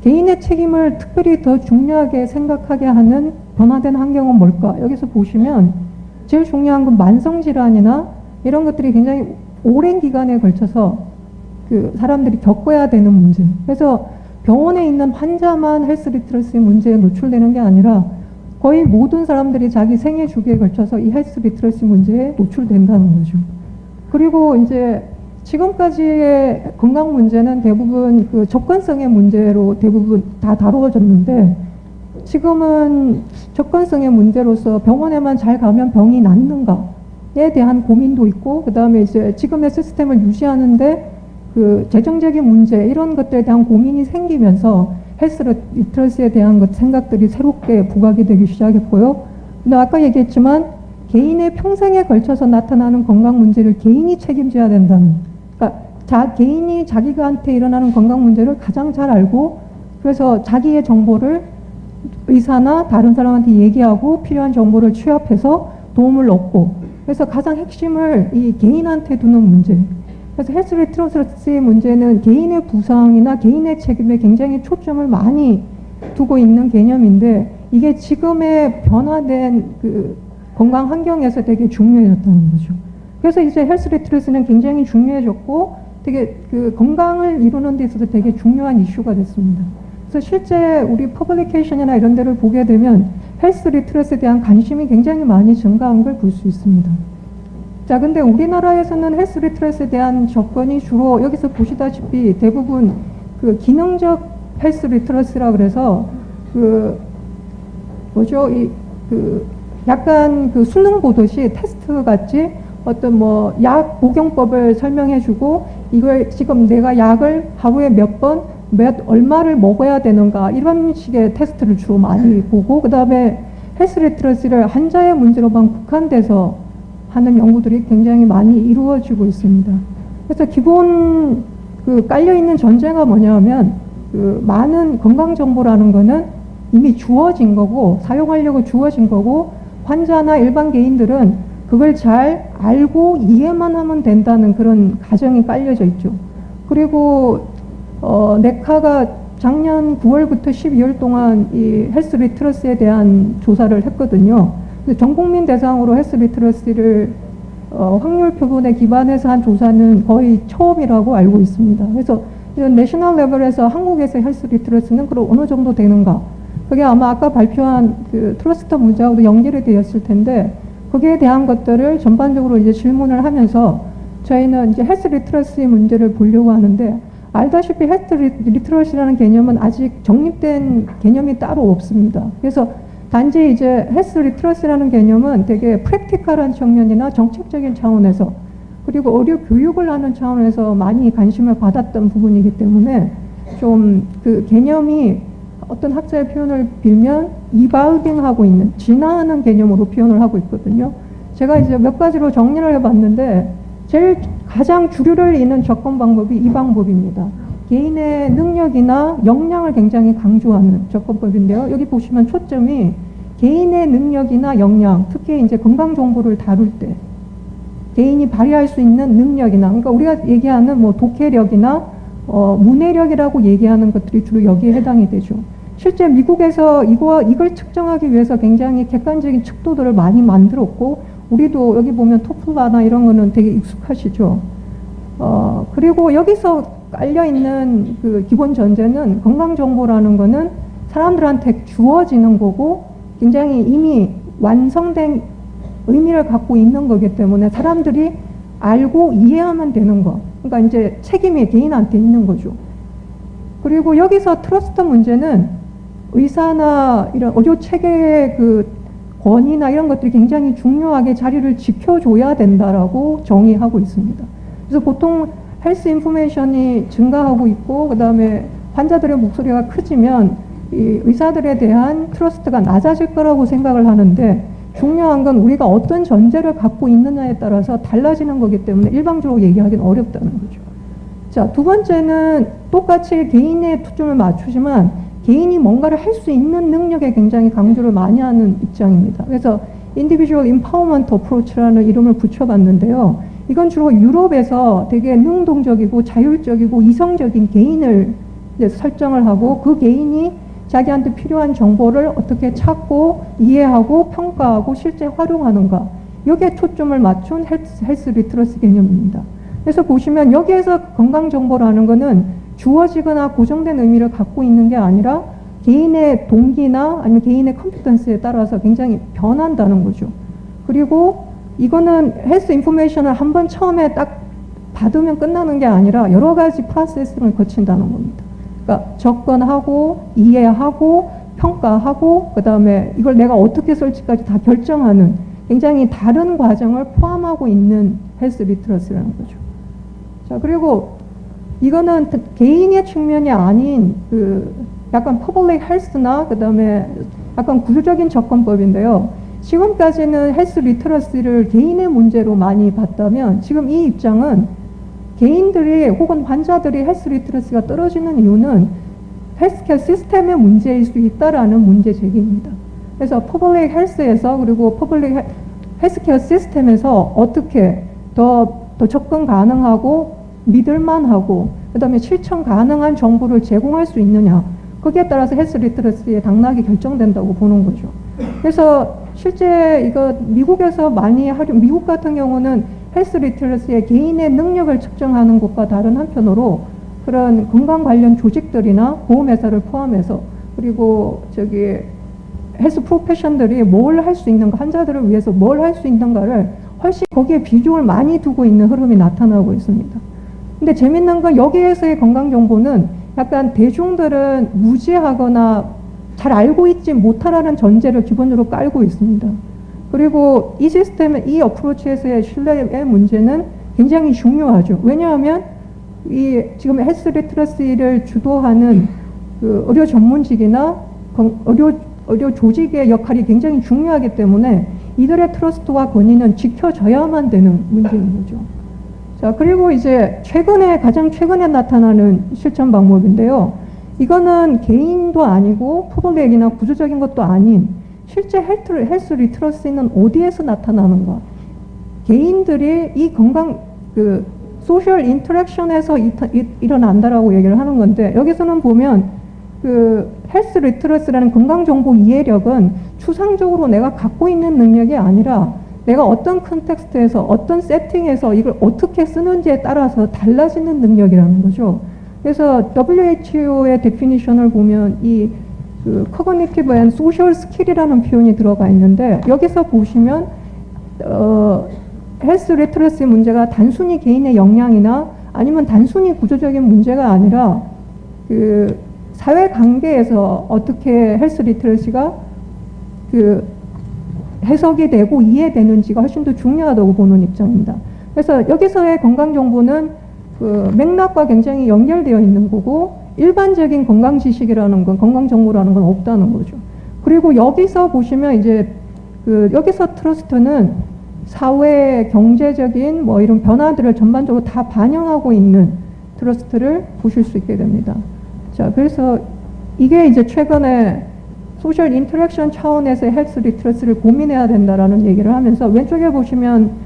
개인의 책임을 특별히 더 중요하게 생각하게 하는 변화된 환경은 뭘까? 여기서 보시면 제일 중요한 건 만성질환이나 이런 것들이 굉장히 오랜 기간에 걸쳐서 그 사람들이 겪어야 되는 문제. 그래서 병원에 있는 환자만 헬스 리터러시 문제에 노출되는 게 아니라 거의 모든 사람들이 자기 생애 주기에 걸쳐서 이 헬스 리터러시 문제에 노출된다는 거죠. 그리고 이제 지금까지의 건강 문제는 대부분 그 접근성의 문제로 대부분 다 다루어졌는데 지금은 접근성의 문제로서 병원에만 잘 가면 병이 낫는가에 대한 고민도 있고, 그 다음에 이제 지금의 시스템을 유지하는데 그 재정적인 문제 이런 것들에 대한 고민이 생기면서 헬스 리터러시에 대한 생각들이 새롭게 부각이 되기 시작했고요. 근데 아까 얘기했지만 개인의 평생에 걸쳐서 나타나는 건강 문제를 개인이 책임져야 된다는. 그러니까 개인이 자기한테 일어나는 건강 문제를 가장 잘 알고 그래서 자기의 정보를 의사나 다른 사람한테 얘기하고 필요한 정보를 취합해서 도움을 얻고 그래서 가장 핵심을 이 개인한테 두는 문제. 그래서 헬스 리트러시의 문제는 개인의 부상이나 개인의 책임에 굉장히 초점을 많이 두고 있는 개념인데 이게 지금의 변화된 그 건강 환경에서 되게 중요해졌다는 거죠. 그래서 이제 헬스 리트러시는 굉장히 중요해졌고 되게 그 건강을 이루는 데 있어서 되게 중요한 이슈가 됐습니다. 그래서 실제 우리 퍼블리케이션이나 이런 데를 보게 되면 헬스 리트러시에 대한 관심이 굉장히 많이 증가한 걸 볼 수 있습니다. 자, 근데 우리나라에서는 헬스 리트러시에 대한 접근이 주로 여기서 보시다시피 대부분 그 기능적 헬스 리트러시라 그래서 그 뭐죠? 약간 그 수능 보듯이 테스트 같이 어떤 뭐 약 복용법을 설명해주고 이걸 지금 내가 약을 하루에 몇 번, 얼마를 먹어야 되는가 이런 식의 테스트를 주로 많이 보고 그 다음에 헬스 리트러시를 환자의 문제로만 국한돼서 하는 연구들이 굉장히 많이 이루어지고 있습니다. 그래서 기본 그 깔려있는 전제가 뭐냐면 그 많은 건강정보라는 거는 이미 주어진 거고 사용하려고 주어진 거고 환자나 일반 개인들은 그걸 잘 알고 이해만 하면 된다는 그런 가정이 깔려져 있죠. 그리고 네카가 작년 9월부터 12월 동안 이 헬스 리트러시에 대한 조사를 했거든요. 전 국민 대상으로 헬스 리트러시를 확률 표본에 기반해서 한 조사는 거의 처음이라고 알고 있습니다. 그래서 이런 내셔널 레벨에서 한국에서 헬스 리트러시는 그럼 어느 정도 되는가? 그게 아마 아까 발표한 그 트러스터 문제하고도 연결이 되었을 텐데 거기에 대한 것들을 전반적으로 이제 질문을 하면서 저희는 이제 헬스 리트러시 문제를 보려고 하는데 알다시피 헬스 리트러시라는 개념은 아직 정립된 개념이 따로 없습니다. 그래서 단지 이제 헬스 리트러시라는 개념은 되게 프랙티컬한 측면이나 정책적인 차원에서 그리고 의료 교육을 하는 차원에서 많이 관심을 받았던 부분이기 때문에 좀 그 개념이 어떤 학자의 표현을 빌면 이바우빙하고 있는 진화하는 개념으로 표현을 하고 있거든요. 제가 이제 몇 가지로 정리를 해봤는데 제일 가장 주류를 잇는 접근 방법이 이 방법입니다. 개인의 능력이나 역량을 굉장히 강조하는 접근법인데요. 여기 보시면 초점이 개인의 능력이나 역량, 특히 이제 건강 정보를 다룰 때 개인이 발휘할 수 있는 능력이나, 그러니까 우리가 얘기하는 뭐 독해력이나 문해력이라고 얘기하는 것들이 주로 여기에 해당이 되죠. 실제 미국에서 이걸 측정하기 위해서 굉장히 객관적인 척도들을 많이 만들었고, 우리도 여기 보면 토플라나 이런 거는 되게 익숙하시죠. 그리고 여기서 깔려있는 그 기본 전제는 건강정보라는 거는 사람들한테 주어지는 거고 굉장히 이미 완성된 의미를 갖고 있는 거기 때문에 사람들이 알고 이해하면 되는 거. 그러니까 이제 책임이 개인한테 있는 거죠. 그리고 여기서 트러스트 문제는 의사나 이런 의료 체계의 그 권위나 이런 것들이 굉장히 중요하게 자리를 지켜줘야 된다라고 정의하고 있습니다. 그래서 보통 헬스 인포메이션이 증가하고 있고 그 다음에 환자들의 목소리가 커지면 이 의사들에 대한 트러스트가 낮아질 거라고 생각을 하는데 중요한 건 우리가 어떤 전제를 갖고 있느냐에 따라서 달라지는 거기 때문에 일방적으로 얘기하기는 어렵다는 거죠. 자, 두 번째는 똑같이 개인의 초점을 맞추지만 개인이 뭔가를 할 수 있는 능력에 굉장히 강조를 많이 하는 입장입니다. 그래서 Individual Empowerment Approach라는 이름을 붙여봤는데요. 이건 주로 유럽에서 되게 능동적이고 자율적이고 이성적인 개인을 이제 설정을 하고 그 개인이 자기한테 필요한 정보를 어떻게 찾고 이해하고 평가하고 실제 활용하는가, 여기에 초점을 맞춘 헬스 리트러시 개념입니다. 그래서 보시면 여기에서 건강정보라는 거는 주어지거나 고정된 의미를 갖고 있는 게 아니라 개인의 동기나 아니면 개인의 컴피턴스에 따라서 굉장히 변한다는 거죠. 그리고 이거는 헬스 인포메이션을 한번 처음에 딱 받으면 끝나는 게 아니라 여러 가지 프로세스를 거친다는 겁니다. 그러니까 접근하고 이해하고 평가하고 그 다음에 이걸 내가 어떻게 쓸지까지 다 결정하는 굉장히 다른 과정을 포함하고 있는 헬스 리트러시라는 거죠. 자, 그리고 이거는 개인의 측면이 아닌 그 약간 퍼블릭 헬스나 그 다음에 약간 구조적인 접근법인데요. 지금까지는 헬스 리터러시를 개인의 문제로 많이 봤다면 지금 이 입장은 개인들이 혹은 환자들이 헬스 리터러시가 떨어지는 이유는 헬스케어 시스템의 문제일 수 있다라는 문제 제기입니다. 그래서 퍼블릭 헬스에서 그리고 퍼블릭 헬스케어 시스템에서 어떻게 더 접근 가능하고 믿을만하고 그다음에 실천 가능한 정보를 제공할 수 있느냐, 거기에 따라서 헬스 리터러시의 당락이 결정된다고 보는 거죠. 그래서 실제 이거 미국에서 많이 미국 같은 경우는 헬스 리터러시의 개인의 능력을 측정하는 것과 다른 한편으로 그런 건강 관련 조직들이나 보험회사를 포함해서 그리고 저기 헬스 프로페션들이 뭘 할 수 있는가, 환자들을 위해서 뭘 할 수 있는가를 훨씬 거기에 비중을 많이 두고 있는 흐름이 나타나고 있습니다. 근데 재밌는 건 여기에서의 건강 정보는 약간 대중들은 무지하거나 잘 알고 있지 못하라는 전제를 기본적으로 깔고 있습니다. 그리고 이 시스템의 이 어프로치에서의 신뢰의 문제는 굉장히 중요하죠. 왜냐하면 이 지금 헬스 리터러시를 주도하는 그 의료 전문직이나 의료 조직의 역할이 굉장히 중요하기 때문에 이들의 트러스트와 권위는 지켜져야만 되는 문제인 거죠. 자, 그리고 이제 가장 최근에 나타나는 실천 방법인데요. 이거는 개인도 아니고 퍼블릭이나 구조적인 것도 아닌 실제 헬스 리터러시는 어디에서 나타나는가? 개인들이 이 소셜 인터랙션에서 일어난다라고 얘기를 하는 건데, 여기서는 보면 그 헬스 리터러시라는 건강 정보 이해력은 추상적으로 내가 갖고 있는 능력이 아니라 내가 어떤 컨텍스트에서 어떤 세팅에서 이걸 어떻게 쓰는지에 따라서 달라지는 능력이라는 거죠. 그래서 WHO의 데피니션을 보면 이 Cognitive and Social Skill이라는 표현이 들어가 있는데, 여기서 보시면 헬스 리터러시 문제가 단순히 개인의 역량이나 아니면 단순히 구조적인 문제가 아니라 그 사회 관계에서 어떻게 헬스 리터러시가 해석이 되고 이해되는지가 훨씬 더 중요하다고 보는 입장입니다. 그래서 여기서의 건강 정보는 그 맥락과 굉장히 연결되어 있는 거고, 일반적인 건강 지식이라는 건, 건강 정보라는 건 없다는 거죠. 그리고 여기서 보시면 이제 여기서 트러스트는 사회 경제적인 뭐 이런 변화들을 전반적으로 다 반영하고 있는 트러스트를 보실 수 있게 됩니다. 자, 그래서 이게 이제 최근에 소셜 인터랙션 차원에서 헬스 리터러시를 고민해야 된다라는 얘기를 하면서, 왼쪽에 보시면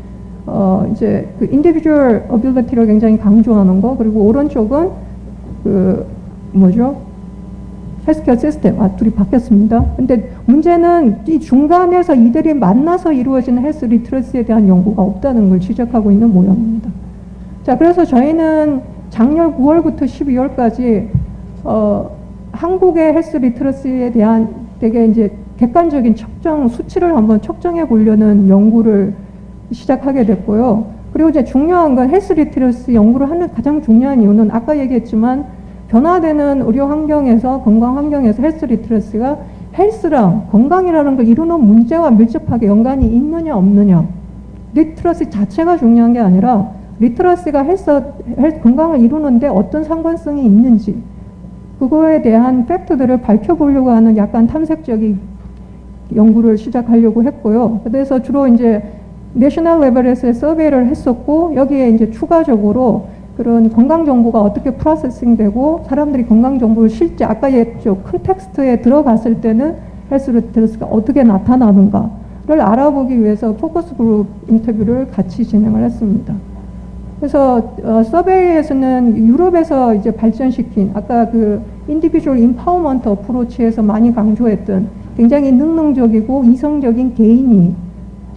이제 그 인디비주얼 어빌리티를 굉장히 강조하는 거, 그리고 오른쪽은 헬스케어 시스템. 둘이 바뀌었습니다. 근데 문제는 이 중간에서 이들이 만나서 이루어지는 헬스 리터러시에 대한 연구가 없다는 걸 지적하고 있는 모양입니다. 자, 그래서 저희는 작년 9월부터 12월까지 한국의 헬스 리터러시에 대한 되게 이제 객관적인 수치를 한번 측정해 보려는 연구를 시작하게 됐고요. 그리고 이제 중요한 건 헬스 리터러시 연구를 하는 가장 중요한 이유는 아까 얘기했지만 변화되는 의료 환경에서, 건강 환경에서 헬스 리터러시가 헬스랑 건강이라는 걸 이루는 문제와 밀접하게 연관이 있느냐 없느냐, 리터러시 자체가 중요한 게 아니라 리터러시가 건강을 이루는데 어떤 상관성이 있는지, 그거에 대한 팩트들을 밝혀보려고 하는 약간 탐색적인 연구를 시작하려고 했고요. 그래서 주로 이제 내셔널 레벨에서 서베이를 했었고, 여기에 이제 추가적으로 그런 건강 정보가 어떻게 프로세싱 되고 사람들이 건강 정보를 실제 아까 얘기했죠, 컨텍스트에 들어갔을 때는 헬스 리터러시가 어떻게 나타나는가를 알아보기 위해서 포커스 그룹 인터뷰를 같이 진행을 했습니다. 그래서 서베이에서는 유럽에서 이제 발전시킨 아까 그 인디비주얼 임파워먼트 어프로치에서 많이 강조했던 굉장히 능동적이고 이성적인 개인이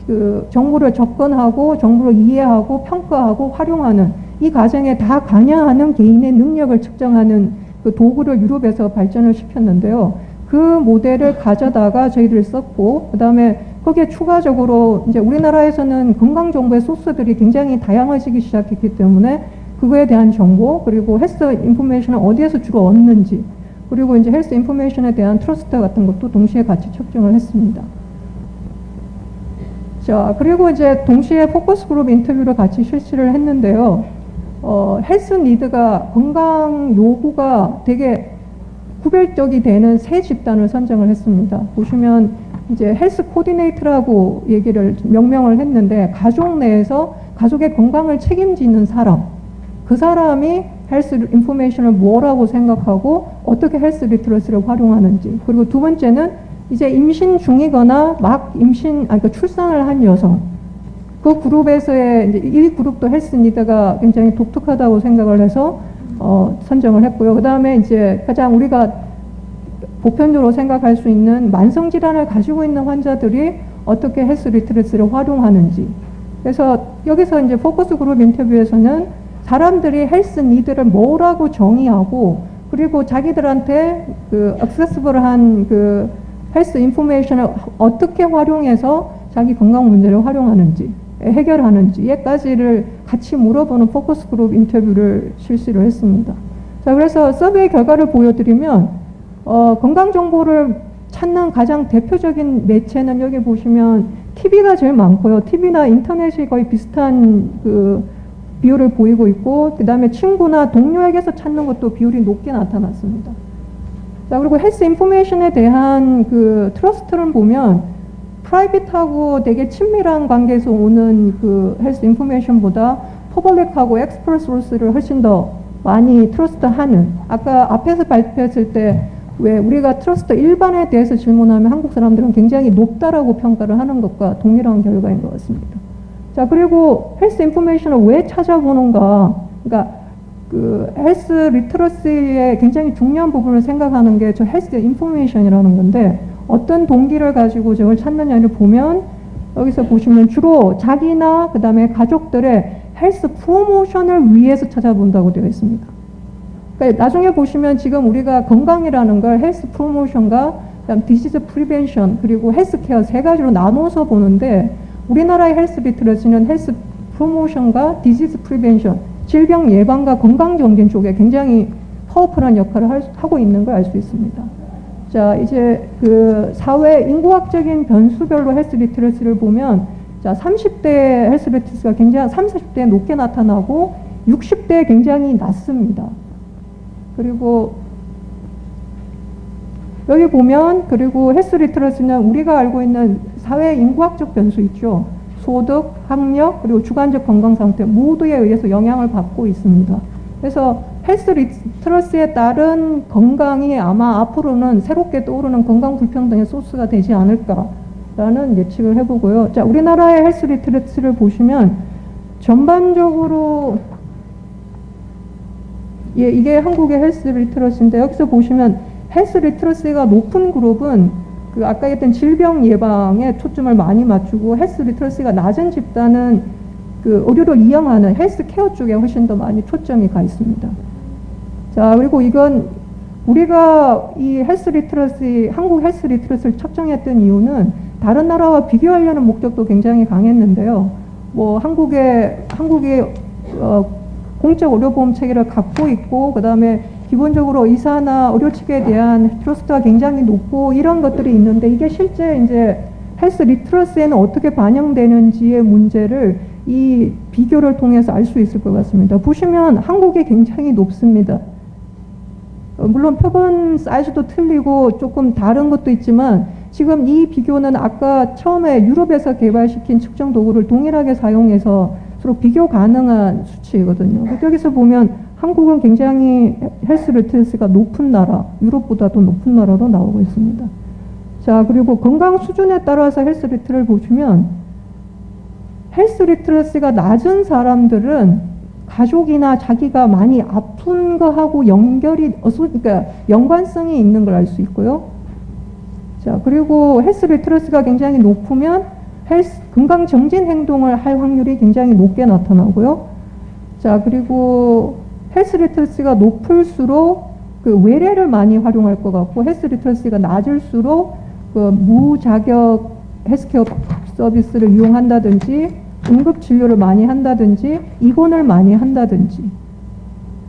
그 정보를 접근하고 정보를 이해하고 평가하고 활용하는 이 과정에 다 관여하는 개인의 능력을 측정하는 그 도구를 유럽에서 발전을 시켰는데요. 그 모델을 가져다가 저희들이 썼고, 그 다음에 거기에 추가적으로 이제 우리나라에서는 건강 정보의 소스들이 굉장히 다양해지기 시작했기 때문에 그거에 대한 정보, 그리고 헬스 인포메이션을 어디에서 주로 얻는지, 그리고 이제 헬스 인포메이션에 대한 트러스트 같은 것도 동시에 같이 측정을 했습니다. 자, 그리고 이제 동시에 포커스 그룹 인터뷰를 같이 실시를 했는데요. 헬스 니드가, 건강 요구가 되게 구별적이 되는 세 집단을 선정을 했습니다. 보시면 이제 헬스 코디네이터라고 얘기를 명명을 했는데 가족 내에서 가족의 건강을 책임지는 사람, 그 사람이 헬스 인포메이션을 뭐라고 생각하고 어떻게 헬스 리트러시를 활용하는지. 그리고 두 번째는 이제 임신 중이거나 막 그러니까 출산을 한 여성, 그 그룹에서의 이제 이 그룹도 헬스 니드가 굉장히 독특하다고 생각을 해서 선정을 했고요. 그 다음에 이제 가장 우리가 보편적으로 생각할 수 있는 만성 질환을 가지고 있는 환자들이 어떻게 헬스 리트러시를 활용하는지. 그래서 여기서 이제 포커스 그룹 인터뷰에서는 사람들이 헬스 니드를 뭐라고 정의하고 그리고 자기들한테 그 액세스블한 그 헬스 인포메이션을 어떻게 활용해서 자기 건강 문제를 활용하는지 해결하는지 예까지를 같이 물어보는 포커스 그룹 인터뷰를 실시를 했습니다. 자, 그래서 서베이 결과를 보여드리면 건강 정보를 찾는 가장 대표적인 매체는 여기 보시면 TV가 제일 많고요. TV나 인터넷이 거의 비슷한 그 비율을 보이고 있고, 그 다음에 친구나 동료에게서 찾는 것도 비율이 높게 나타났습니다. 자, 그리고 헬스 인포메이션에 대한 그 트러스트를 보면 프라이빗하고 되게 친밀한 관계에서 오는 그 헬스 인포메이션보다 퍼블릭하고 엑스퍼트 소스를 훨씬 더 많이 트러스트하는, 아까 앞에서 발표했을 때 왜 우리가 트러스트 일반에 대해서 질문하면 한국 사람들은 굉장히 높다라고 평가를 하는 것과 동일한 결과인 것 같습니다. 자, 그리고 헬스 인포메이션을 왜 찾아보는가? 그러니까 그 헬스 리트러시의 굉장히 중요한 부분을 생각하는 게 저 헬스 인포메이션이라는 건데, 어떤 동기를 가지고 저걸 찾느냐를 보면 여기서 보시면 주로 자기나 그 다음에 가족들의 헬스 프로모션을 위해서 찾아본다고 되어 있습니다. 그러니까 나중에 보시면 지금 우리가 건강이라는 걸 헬스 프로모션과 그다음 디지즈 프리벤션 그리고 헬스케어 세 가지로 나눠서 보는데, 우리나라의 헬스 리트러시는 헬스 프로모션과 디지즈 프리벤션, 질병 예방과 건강 정진 쪽에 굉장히 파워풀한 역할을 하고 있는 걸 알 수 있습니다. 자, 이제 그 사회 인구학적인 변수별로 헬스 리트러시를 보면, 자, 30대 헬스 리트러시가 굉장히 30, 40대에 높게 나타나고 60대에 굉장히 낮습니다. 그리고 여기 보면, 그리고 헬스 리트러시는 우리가 알고 있는 사회 인구학적 변수 있죠. 소득, 학력, 그리고 주관적 건강 상태 모두에 의해서 영향을 받고 있습니다. 그래서 헬스 리트러시에 따른 건강이 아마 앞으로는 새롭게 떠오르는 건강 불평등의 소스가 되지 않을까라는 예측을 해보고요. 자, 우리나라의 헬스 리트러시를 보시면 전반적으로 이게 한국의 헬스 리트러시인데, 여기서 보시면 헬스 리트러시가 높은 그룹은 그 아까 했던 질병 예방에 초점을 많이 맞추고, 헬스 리트러시가 낮은 집단은 그 의료를 이용하는 헬스 케어 쪽에 훨씬 더 많이 초점이 가 있습니다. 자, 그리고 이건 우리가 이 헬스 리트러시, 한국 헬스 리트러시를 측정했던 이유는 다른 나라와 비교하려는 목적도 굉장히 강했는데요. 뭐 한국이 공적 의료보험 체계를 갖고 있고, 그 다음에 기본적으로 의사나 의료 측에 대한 트러스트가 굉장히 높고 이런 것들이 있는데, 이게 실제 이제 헬스 리트러시에는 어떻게 반영되는지의 문제를 이 비교를 통해서 알 수 있을 것 같습니다. 보시면 한국이 굉장히 높습니다. 물론 표본 사이즈도 틀리고 조금 다른 것도 있지만, 지금 이 비교는 아까 처음에 유럽에서 개발시킨 측정 도구를 동일하게 사용해서 서로 비교 가능한 수치이거든요. 여기서 보면 한국은 굉장히 헬스 리트러시가 높은 나라, 유럽보다도 높은 나라로 나오고 있습니다. 자, 그리고 건강 수준에 따라서 헬스 리트러시를 보시면, 헬스 리트러시가 낮은 사람들은 가족이나 자기가 많이 아픈 거하고 그러니까 연관성이 있는 걸 알 수 있고요. 자, 그리고 헬스 리트러시가 굉장히 높으면 건강 정진 행동을 할 확률이 굉장히 높게 나타나고요. 자, 그리고 헬스 리트러시가 높을수록 그 외래를 많이 활용할 것 같고, 헬스 리트러시가 낮을수록 그 무자격 헬스케어 서비스를 이용한다든지, 응급 진료를 많이 한다든지, 입원을 많이 한다든지,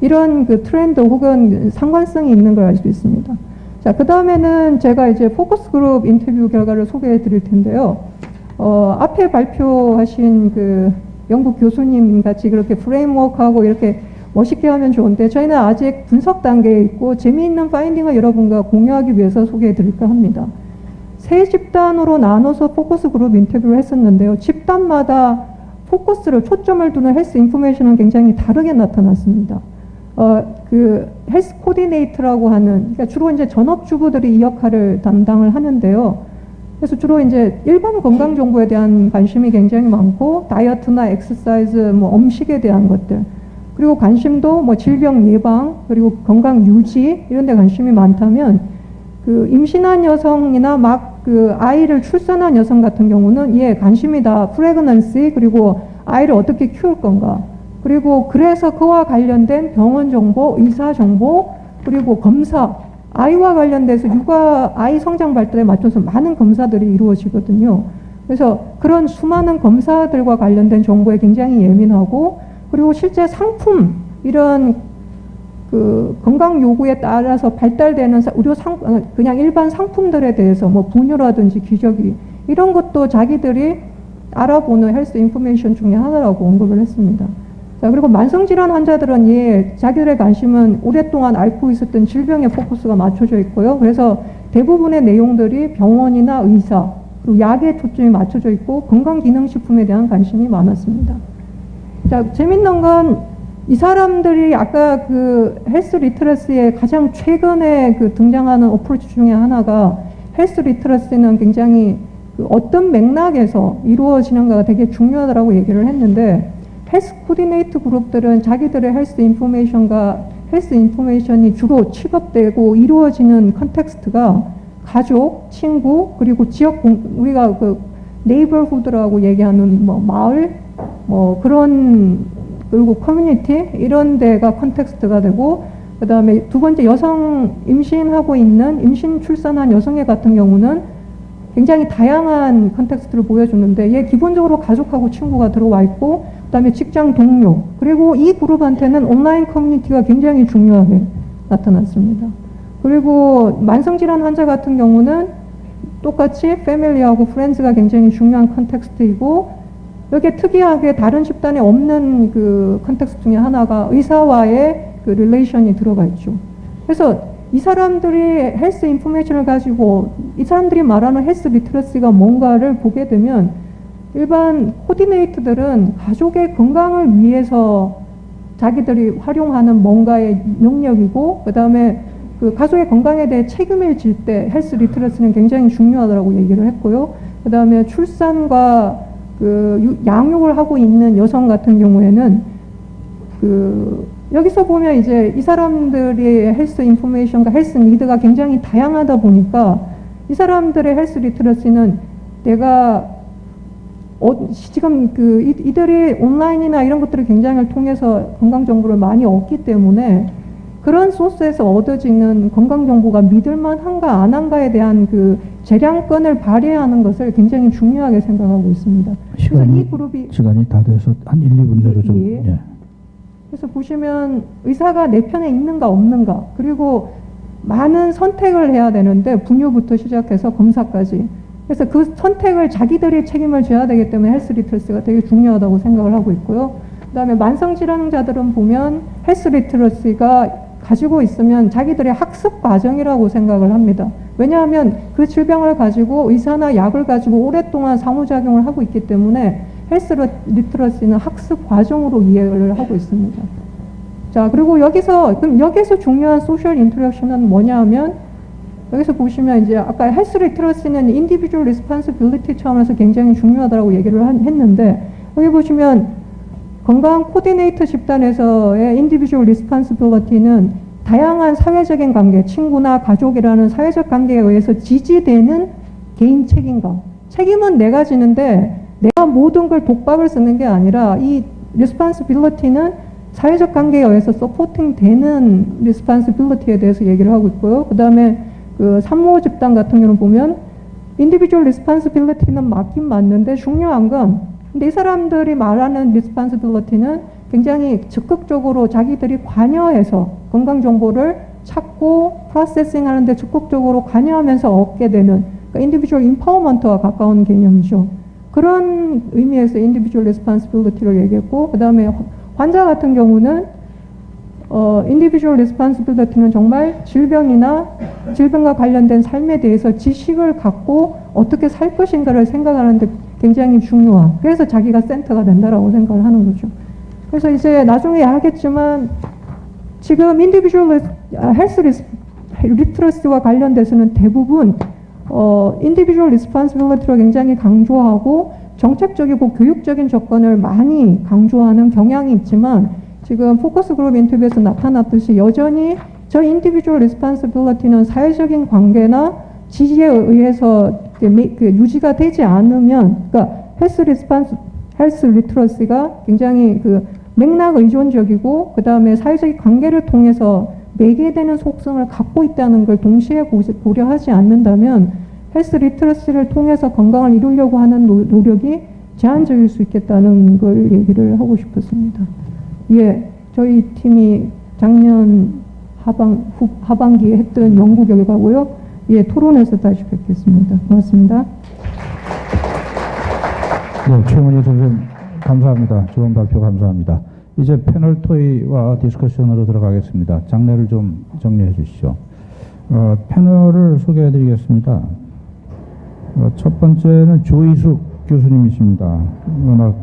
이런 그 트렌드 혹은 상관성이 있는 걸 알 수 있습니다. 자, 그 다음에는 제가 이제 포커스 그룹 인터뷰 결과를 소개해 드릴 텐데요. 앞에 발표하신 그 영국 교수님 같이 그렇게 프레임워크하고 이렇게 멋있게 하면 좋은데, 저희는 아직 분석 단계에 있고 재미있는 파인딩을 여러분과 공유하기 위해서 소개해 드릴까 합니다. 세 집단으로 나눠서 포커스 그룹 인터뷰를 했었는데요. 집단마다 포커스를 초점을 두는 헬스 인포메이션은 굉장히 다르게 나타났습니다. 그 헬스 코디네이터라고 하는, 그러니까 주로 이제 전업주부들이 이 역할을 담당을 하는데요. 그래서 주로 이제 일반 건강 정보에 대한 관심이 굉장히 많고, 다이어트나 엑서사이즈, 뭐 음식에 대한 것들, 그리고 관심도 뭐 질병 예방, 그리고 건강 유지 이런 데 관심이 많다면, 그 임신한 여성이나 막 그 아이를 출산한 여성 같은 경우는 관심이 다 프레그넌시, 그리고 아이를 어떻게 키울 건가, 그리고 그래서 그와 관련된 병원 정보, 의사 정보, 그리고 검사, 아이와 관련돼서 육아, 아이 성장 발달에 맞춰서 많은 검사들이 이루어지거든요. 그래서 그런 수많은 검사들과 관련된 정보에 굉장히 예민하고, 그리고 실제 상품, 이런 그 건강 요구에 따라서 발달되는 그냥 일반 상품들에 대해서 뭐 분유라든지 기저귀, 이런 것도 자기들이 알아보는 헬스 인포메이션 중에 하나라고 언급을 했습니다. 자, 그리고 만성질환 환자들은 자기들의 관심은 오랫동안 앓고 있었던 질병에 포커스가 맞춰져 있고요. 그래서 대부분의 내용들이 병원이나 의사, 그리고 약에 초점이 맞춰져 있고, 건강기능식품에 대한 관심이 많았습니다. 자, 재밌는 건 이 사람들이 아까 그 헬스 리터러시에 가장 최근에 그 등장하는 어프로치 중에 하나가, 헬스 리터러시는 굉장히 그 어떤 맥락에서 이루어지는가가 되게 중요하다고 얘기를 했는데, 헬스 코디네이터 그룹들은 자기들의 헬스 인포메이션이 주로 취급되고 이루어지는 컨텍스트가 가족, 친구, 그리고 우리가 그 네이버후드라고 얘기하는 뭐 마을, 뭐 그런, 그리고 커뮤니티, 이런 데가 컨텍스트가 되고, 그 다음에 두 번째, 임신하고 있는, 임신 출산한 여성애 같은 경우는 굉장히 다양한 컨텍스트를 보여주는데, 기본적으로 가족하고 친구가 들어와 있고, 그 다음에 직장 동료, 그리고 이 그룹한테는 온라인 커뮤니티가 굉장히 중요하게 나타났습니다. 그리고 만성질환 환자 같은 경우는 똑같이 패밀리하고 프렌즈가 굉장히 중요한 컨텍스트이고, 여기에 특이하게 다른 집단에 없는 그 컨텍스트 중에 하나가 의사와의 그 릴레이션이 들어가 있죠. 그래서 이 사람들이 헬스 인포메이션을 가지고 이 사람들이 말하는 헬스 리터러시가 뭔가를 보게 되면, 일반 코디네이터들은 가족의 건강을 위해서 자기들이 활용하는 뭔가의 영역이고, 그 다음에 그 가족의 건강에 대해 책임을 질 때 헬스 리터러시는 굉장히 중요하다고 얘기를 했고요. 그 다음에 출산과 그 양육을 하고 있는 여성 같은 경우에는 여기서 보면 이제 이 사람들의 헬스 인포메이션과 헬스 니드가 굉장히 다양하다 보니까, 이 사람들의 헬스 리터러시는 내가 지금 이들이 온라인이나 이런 것들을 굉장히 통해서 건강 정보를 많이 얻기 때문에, 그런 소스에서 얻어지는 건강 정보가 믿을만한가 안 한가에 대한 그 재량권을 발휘하는 것을 굉장히 중요하게 생각하고 있습니다. 그래서 이 그룹이 시간이 다 돼서 한 1, 2분 내로 좀. 예. 그래서 보시면 의사가 내 편에 있는가 없는가, 그리고 많은 선택을 해야 되는데 분유부터 시작해서 검사까지, 그래서 그 선택을 자기들이 책임을 져야 되기 때문에 헬스 리터러시가 되게 중요하다고 생각을 하고 있고요. 그 다음에 만성질환자들은 보면 헬스 리터러시가 가지고 있으면 자기들의 학습 과정이라고 생각을 합니다. 왜냐하면 그 질병을 가지고 의사나 약을 가지고 오랫동안 상호작용을 하고 있기 때문에 헬스 리터러시는 학습 과정으로 이해를 하고 있습니다. 자, 그리고 여기서 중요한 소셜 인터랙션은 뭐냐 하면, 여기서 보시면 이제 아까 헬스 리터러시는 인디비주얼 리스폰시빌리티 차원에서 굉장히 중요하다고 얘기를 했는데, 여기 보시면 건강 코디네이터 집단에서의 인디비주얼 리스폰시빌리티는 다양한 사회적인 관계, 친구나 가족이라는 사회적 관계에 의해서 지지되는 개인 책임감. 책임은 내가 지는데 내가 모든 걸 독박을 쓰는 게 아니라, 이 리스폰시빌리티는 사회적 관계에 의해서 서포팅 되는 리스폰시빌리티에 대해서 얘기를 하고 있고요. 그 다음에 그 산모 집단 같은 경우는 보면 인디비주얼 리스폰시빌리티는 맞긴 맞는데, 중요한 건 근데 이 사람들이 말하는 리스폰시빌리티는 굉장히 적극적으로 자기들이 관여해서 건강 정보를 찾고 프로세싱 하는데 적극적으로 관여하면서 얻게 되는, 그러니까 인디비주얼 인파워먼트와 가까운 개념이죠. 그런 의미에서 인디비주얼 리스폰시빌리티를 얘기했고, 그 다음에 환자 같은 경우는 individual responsibility는 정말 질병과 관련된 삶에 대해서 지식을 갖고 어떻게 살 것인가를 생각하는데 굉장히 중요한, 그래서 자기가 센터가 된다라고 생각을 하는 거죠. 그래서 이제 나중에 하겠지만 지금 individual health literacy와 관련돼서는 대부분 individual responsibility를 굉장히 강조하고 정책적이고 교육적인 접근을 많이 강조하는 경향이 있지만 지금 포커스 그룹 인터뷰에서 나타났듯이 여전히 저 individual responsibility는 사회적인 관계나 지지에 의해서 유지가 되지 않으면, 그러니까 헬스 리트러시가 굉장히 맥락 의존적이고 그 다음에 사회적 관계를 통해서 매개되는 속성을 갖고 있다는 걸 동시에 고려하지 않는다면 헬스 리트러시를 통해서 건강을 이루려고 하는 노력이 제한적일 수 있겠다는 걸 얘기를 하고 싶었습니다. 예, 저희 팀이 작년 하반기에 했던 연구 결과고요. 예, 토론에서 다시 뵙겠습니다. 고맙습니다. 네, 최문희 선생님 감사합니다. 좋은 발표 감사합니다. 이제 패널 토의와 디스커션으로 들어가겠습니다. 장례를 좀 정리해 주시죠. 패널을 소개해 드리겠습니다. 첫 번째는 조이숙 교수님이십니다. 워낙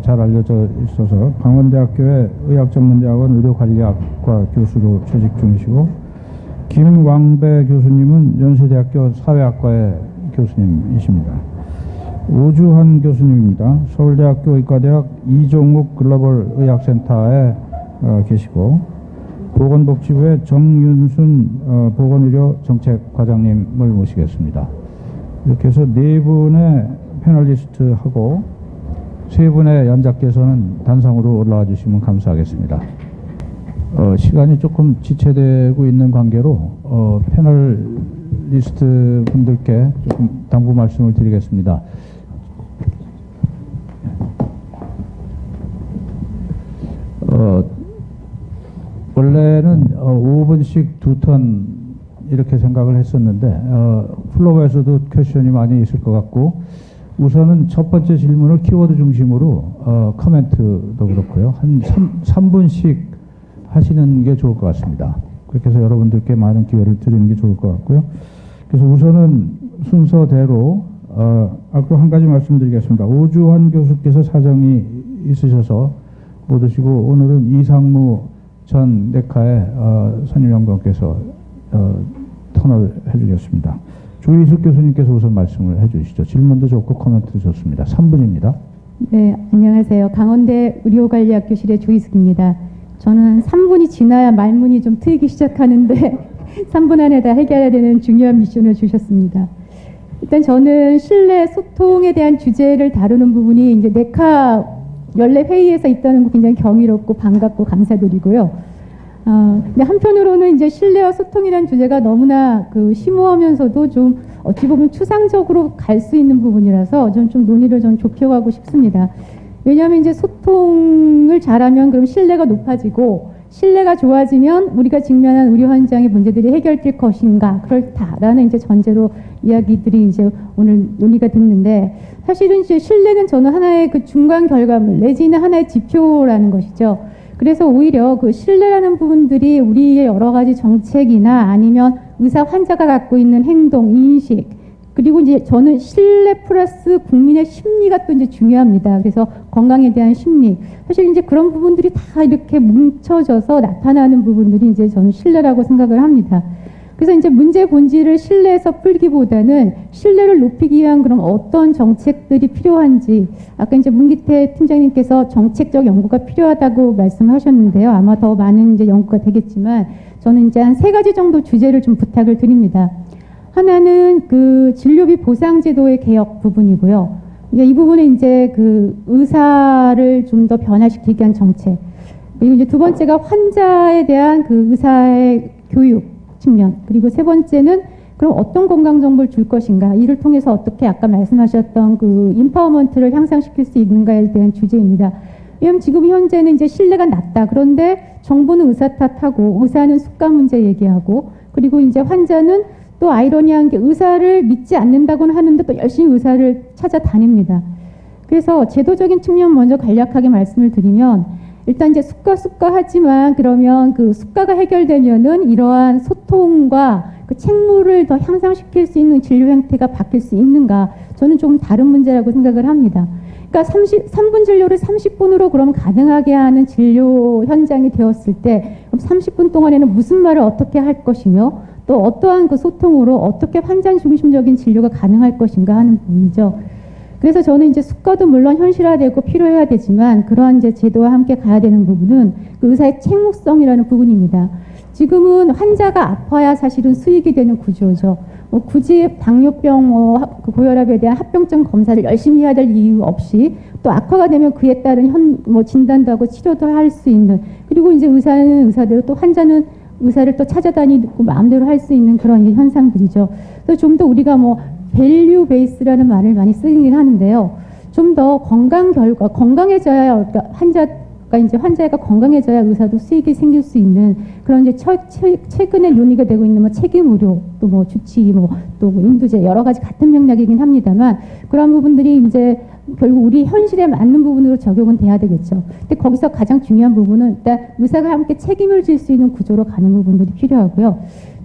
잘 알려져 있어서 강원대학교의 의학전문대학원 의료관리학과 교수로 재직 중이시고, 김왕배 교수님은 연세대학교 사회학과의 교수님이십니다. 오주환 교수님입니다. 서울대학교 의과대학 이종욱 글로벌 의학센터에 계시고, 보건복지부의 정윤순 보건의료 정책과장님을 모시겠습니다. 이렇게 해서 네 분의 패널리스트하고 세 분의 연작께서는 단상으로 올라와 주시면 감사하겠습니다. 시간이 조금 지체되고 있는 관계로 패널리스트 분들께 조금 당부 말씀을 드리겠습니다. 원래는 5분씩 2턴 이렇게 생각을 했었는데 플로어에서도 퀘션이 많이 있을 것 같고, 우선은 첫 번째 질문을 키워드 중심으로 코멘트도 그렇고요. 한 3분씩 하시는 게 좋을 것 같습니다. 그렇게 해서 여러분들께 많은 기회를 드리는 게 좋을 것 같고요. 그래서 우선은 순서대로 앞으로 한 가지 말씀드리겠습니다. 오주환 교수께서 사정이 있으셔서 못 오시고, 오늘은 이상무 전 내과의 선임연구원께서 턴을 해주셨습니다. 조이숙 교수님께서 우선 말씀을 해주시죠. 질문도 좋고 코멘트도 좋습니다. 3분입니다. 네, 안녕하세요. 강원대 의료관리학교실의 조이숙입니다. 저는 3분이 지나야 말문이 좀 트이기 시작하는데 3분 안에 다 해결해야 되는 중요한 미션을 주셨습니다. 일단 저는 신뢰 소통에 대한 주제를 다루는 부분이 이제 내과 연례 회의에서 있다는 거 굉장히 경이롭고 반갑고 감사드리고요. 근데 한편으로는 이제 신뢰와 소통이라는 주제가 너무나 심오하면서도 좀 어찌 보면 추상적으로 갈 수 있는 부분이라서 저는 좀 논의를 좀 좁혀가고 싶습니다. 왜냐하면 이제 소통을 잘하면 그럼 신뢰가 높아지고, 신뢰가 좋아지면 우리가 직면한 의료 현장의 문제들이 해결될 것인가, 그렇다라는 이제 전제로 이야기들이 이제 오늘 논의가 됐는데, 사실은 이제 신뢰는 저는 하나의 중간 결과물 내지는 하나의 지표라는 것이죠. 그래서 오히려 신뢰라는 부분들이 우리의 여러 가지 정책이나 아니면 의사 환자가 갖고 있는 행동, 인식, 그리고 이제 저는 신뢰 플러스 국민의 심리가 또 이제 중요합니다. 그래서 건강에 대한 심리. 사실 이제 그런 부분들이 다 이렇게 뭉쳐져서 나타나는 부분들이 이제 저는 신뢰라고 생각을 합니다. 그래서 이제 문제 본질을 신뢰에서 풀기보다는 신뢰를 높이기 위한 그럼 어떤 정책들이 필요한지, 아까 이제 문기태 팀장님께서 정책적 연구가 필요하다고 말씀하셨는데요. 아마 더 많은 이제 연구가 되겠지만 저는 이제 한 3가지 정도 주제를 좀 부탁을 드립니다. 하나는 진료비 보상제도의 개혁 부분이고요. 이 부분은 이제 의사를 좀 더 변화시키기 위한 정책. 그리고 이제 두 번째가 환자에 대한 의사의 교육 측면. 그리고 세 번째는 그럼 어떤 건강 정보를 줄 것인가. 이를 통해서 어떻게 아까 말씀하셨던 인파워먼트를 향상시킬 수 있는가에 대한 주제입니다. 왜냐하면 지금 현재는 이제 신뢰가 낮다. 그런데 정부는 의사 탓하고, 의사는 습관 문제 얘기하고, 그리고 이제 환자는 또 아이러니한 게 의사를 믿지 않는다고는 하는데 또 열심히 의사를 찾아다닙니다. 그래서 제도적인 측면 먼저 간략하게 말씀을 드리면, 일단 이제 수가 하지만 그러면 그 수가가 해결되면은 이러한 소통과 그 책무를 더 향상시킬 수 있는 진료 형태가 바뀔 수 있는가? 저는 조금 다른 문제라고 생각을 합니다. 그러니까 3분 진료를 30분으로 그럼 가능하게 하는 진료 현장이 되었을 때 그럼 30분 동안에는 무슨 말을 어떻게 할 것이며 또 어떠한 그 소통으로 어떻게 환자 중심적인 진료가 가능할 것인가 하는 부분이죠. 그래서 저는 이제 수가도 물론 현실화되고 필요해야 되지만 그러한 이제 제도와 함께 가야 되는 부분은 그 의사의 책무성이라는 부분입니다. 지금은 환자가 아파야 사실은 수익이 되는 구조죠. 굳이 당뇨병, 그 고혈압에 대한 합병증 검사를 열심히 해야 될 이유 없이 또 악화가 되면 그에 따른 진단도 하고 치료도 할 수 있는 그리고 이제 의사는 의사대로 또 환자는 의사를 또 찾아다니고 마음대로 할 수 있는 그런 현상들이죠. 그래서 좀 더 우리가 밸류 베이스라는 말을 많이 쓰긴 하는데요. 좀 더 건강 결과, 건강해져야 그러니까 환자가 건강해져야 의사도 수익이 생길 수 있는 그런 이제 최근에 논의가 되고 있는 책임 의료 또 주치 또 인두제 여러 가지 같은 맥락이긴 합니다만 그런 부분들이 이제 결국 우리 현실에 맞는 부분으로 적용은 돼야 되겠죠. 근데 거기서 가장 중요한 부분은 일단 의사가 함께 책임을 질 수 있는 구조로 가는 부분들이 필요하고요.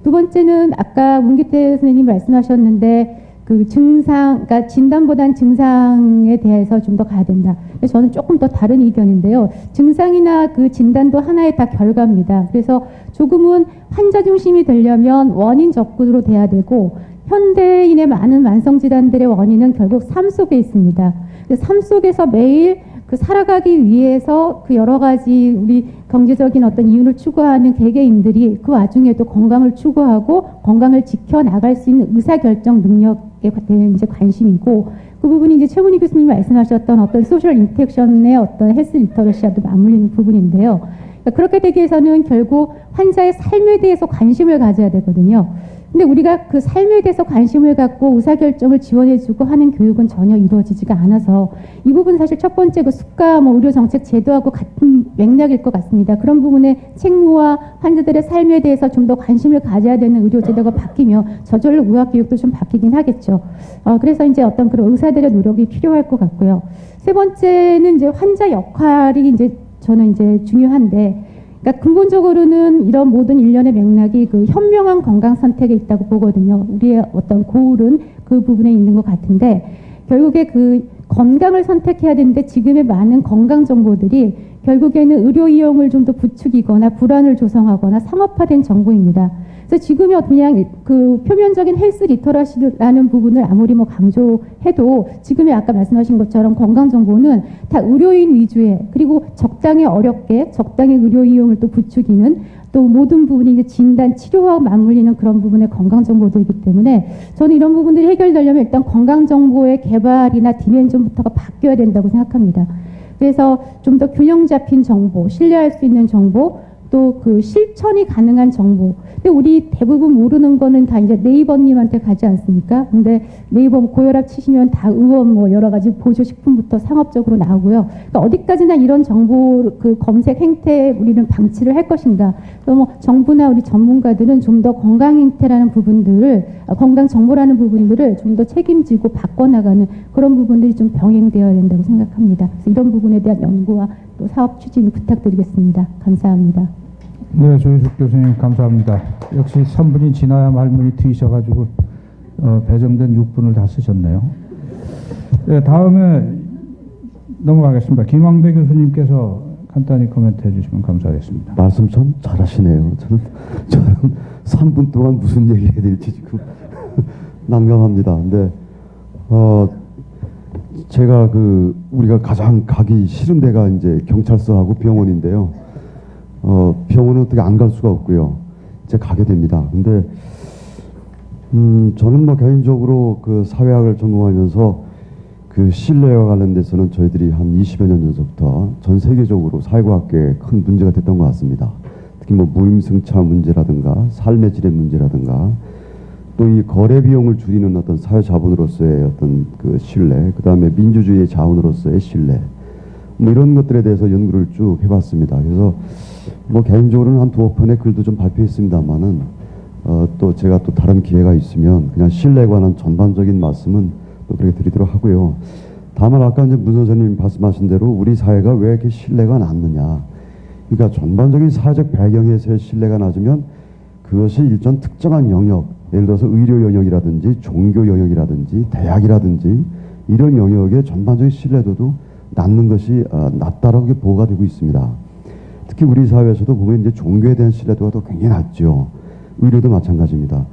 두 번째는 아까 문기태 선생님이 말씀하셨는데 그 증상, 그러니까 진단보단 증상에 대해서 좀 더 가야 된다. 그래서 저는 조금 더 다른 의견인데요. 증상이나 그 진단도 하나의 다 결과입니다. 그래서 조금은 환자 중심이 되려면 원인 접근으로 돼야 되고 현대인의 많은 만성질환들의 원인은 결국 삶 속에 있습니다. 삶 속에서 매일 그 살아가기 위해서 그 여러 가지 우리 경제적인 어떤 이윤을 추구하는 개개인들이 그 와중에도 건강을 추구하고 건강을 지켜나갈 수 있는 의사결정 능력에 대한 이제 관심이고 그 부분이 이제 최문희 교수님이 말씀하셨던 어떤 소셜 인터랙션의 어떤 헬스 리터러시와도 맞물리는 부분인데요. 그러니까 그렇게 되기 위해서는 결국 환자의 삶에 대해서 관심을 가져야 되거든요. 근데 우리가 그 삶에 대해서 관심을 갖고 의사결정을 지원해주고 하는 교육은 전혀 이루어지지가 않아서 이 부분 사실 첫 번째 그 수가 의료정책 제도하고 같은 맥락일 것 같습니다. 그런 부분의 책무와 환자들의 삶에 대해서 좀 더 관심을 가져야 되는 의료제도가 바뀌며 저절로 의학교육도 좀 바뀌긴 하겠죠. 그래서 이제 어떤 그런 의사들의 노력이 필요할 것 같고요. 세 번째는 이제 환자 역할이 이제 저는 이제 중요한데 그러니까 근본적으로는 이런 모든 일련의 맥락이 그 현명한 건강 선택에 있다고 보거든요. 우리의 어떤 고울은 그 부분에 있는 것 같은데 결국에 그 건강을 선택해야 되는데 지금의 많은 건강 정보들이 결국에는 의료 이용을 좀 더 부추기거나 불안을 조성하거나 상업화된 정보입니다. 그래서 지금이 그냥 그 표면적인 헬스 리터러시라는 부분을 아무리 강조해도 지금의 아까 말씀하신 것처럼 건강 정보는 다 의료인 위주의 그리고 적당히 어렵게 적당히 의료 이용을 또 부추기는 또 모든 부분이 이제 진단 치료와 맞물리는 그런 부분의 건강 정보들이기 때문에 저는 이런 부분들이 해결되려면 일단 건강 정보의 개발이나 디멘전부터가 바뀌어야 된다고 생각합니다. 그래서 좀 더 균형 잡힌 정보, 신뢰할 수 있는 정보, 또 그 실천이 가능한 정보. 근데 우리 대부분 모르는 거는 다 이제 네이버님한테 가지 않습니까? 근데 네이버 고혈압 치시면 다 의원 여러 가지 보조식품부터 상업적으로 나오고요. 그러니까 어디까지나 이런 정보 그 검색 행태에 우리는 방치를 할 것인가. 또 정부나 우리 전문가들은 좀 더 건강 행태라는 부분들을, 건강 정보라는 부분들을 좀 더 책임지고 바꿔나가는 그런 부분들이 좀 병행되어야 된다고 생각합니다. 그래서 이런 부분에 대한 연구와 또 사업 추진 부탁드리겠습니다. 감사합니다. 네, 조희숙 교수님 감사합니다. 역시 3분이 지나야 말문이 트이셔가지고 배정된 6분을 다 쓰셨네요. 네, 다음에 넘어가겠습니다. 김왕배 교수님께서 간단히 코멘트해 주시면 감사하겠습니다. 말씀 참 잘하시네요. 저는 3분 동안 무슨 얘기를 해야 될지 지금 난감합니다. 근데 제가 우리가 가장 가기 싫은 데가 이제 경찰서하고 병원인데요. 병원은 어떻게 안 갈 수가 없고요. 이제 가게 됩니다. 근데 저는 개인적으로 그 사회학을 전공하면서 그 신뢰와 관련돼서는 저희들이 한 20여 년 전부터 전 세계적으로 사회과학계에 큰 문제가 됐던 것 같습니다. 특히 무임승차 문제라든가 삶의 질의 문제라든가 또 이 거래 비용을 줄이는 어떤 사회 자본으로서의 어떤 그 신뢰, 그 다음에 민주주의의 자원으로서의 신뢰, 이런 것들에 대해서 연구를 쭉 해봤습니다. 그래서 개인적으로는 한 2편의 글도 좀 발표했습니다만은 또 제가 또 다른 기회가 있으면 그냥 신뢰에 관한 전반적인 말씀은 또 그렇게 드리도록 하고요. 다만 아까 이제 문 선생님 말씀하신 대로 우리 사회가 왜 이렇게 신뢰가 낮느냐, 그러니까 전반적인 사회적 배경에서의 신뢰가 낮으면 그것이 일정 특정한 영역, 예를 들어서 의료 영역이라든지 종교 영역이라든지 대학이라든지 이런 영역의 전반적인 신뢰도도 낮는 것이 낮다라고 보고가 되고 있습니다. 특히 우리 사회에서도 보면 이제 종교에 대한 신뢰도가 더 굉장히 낮죠. 의료도 마찬가지입니다.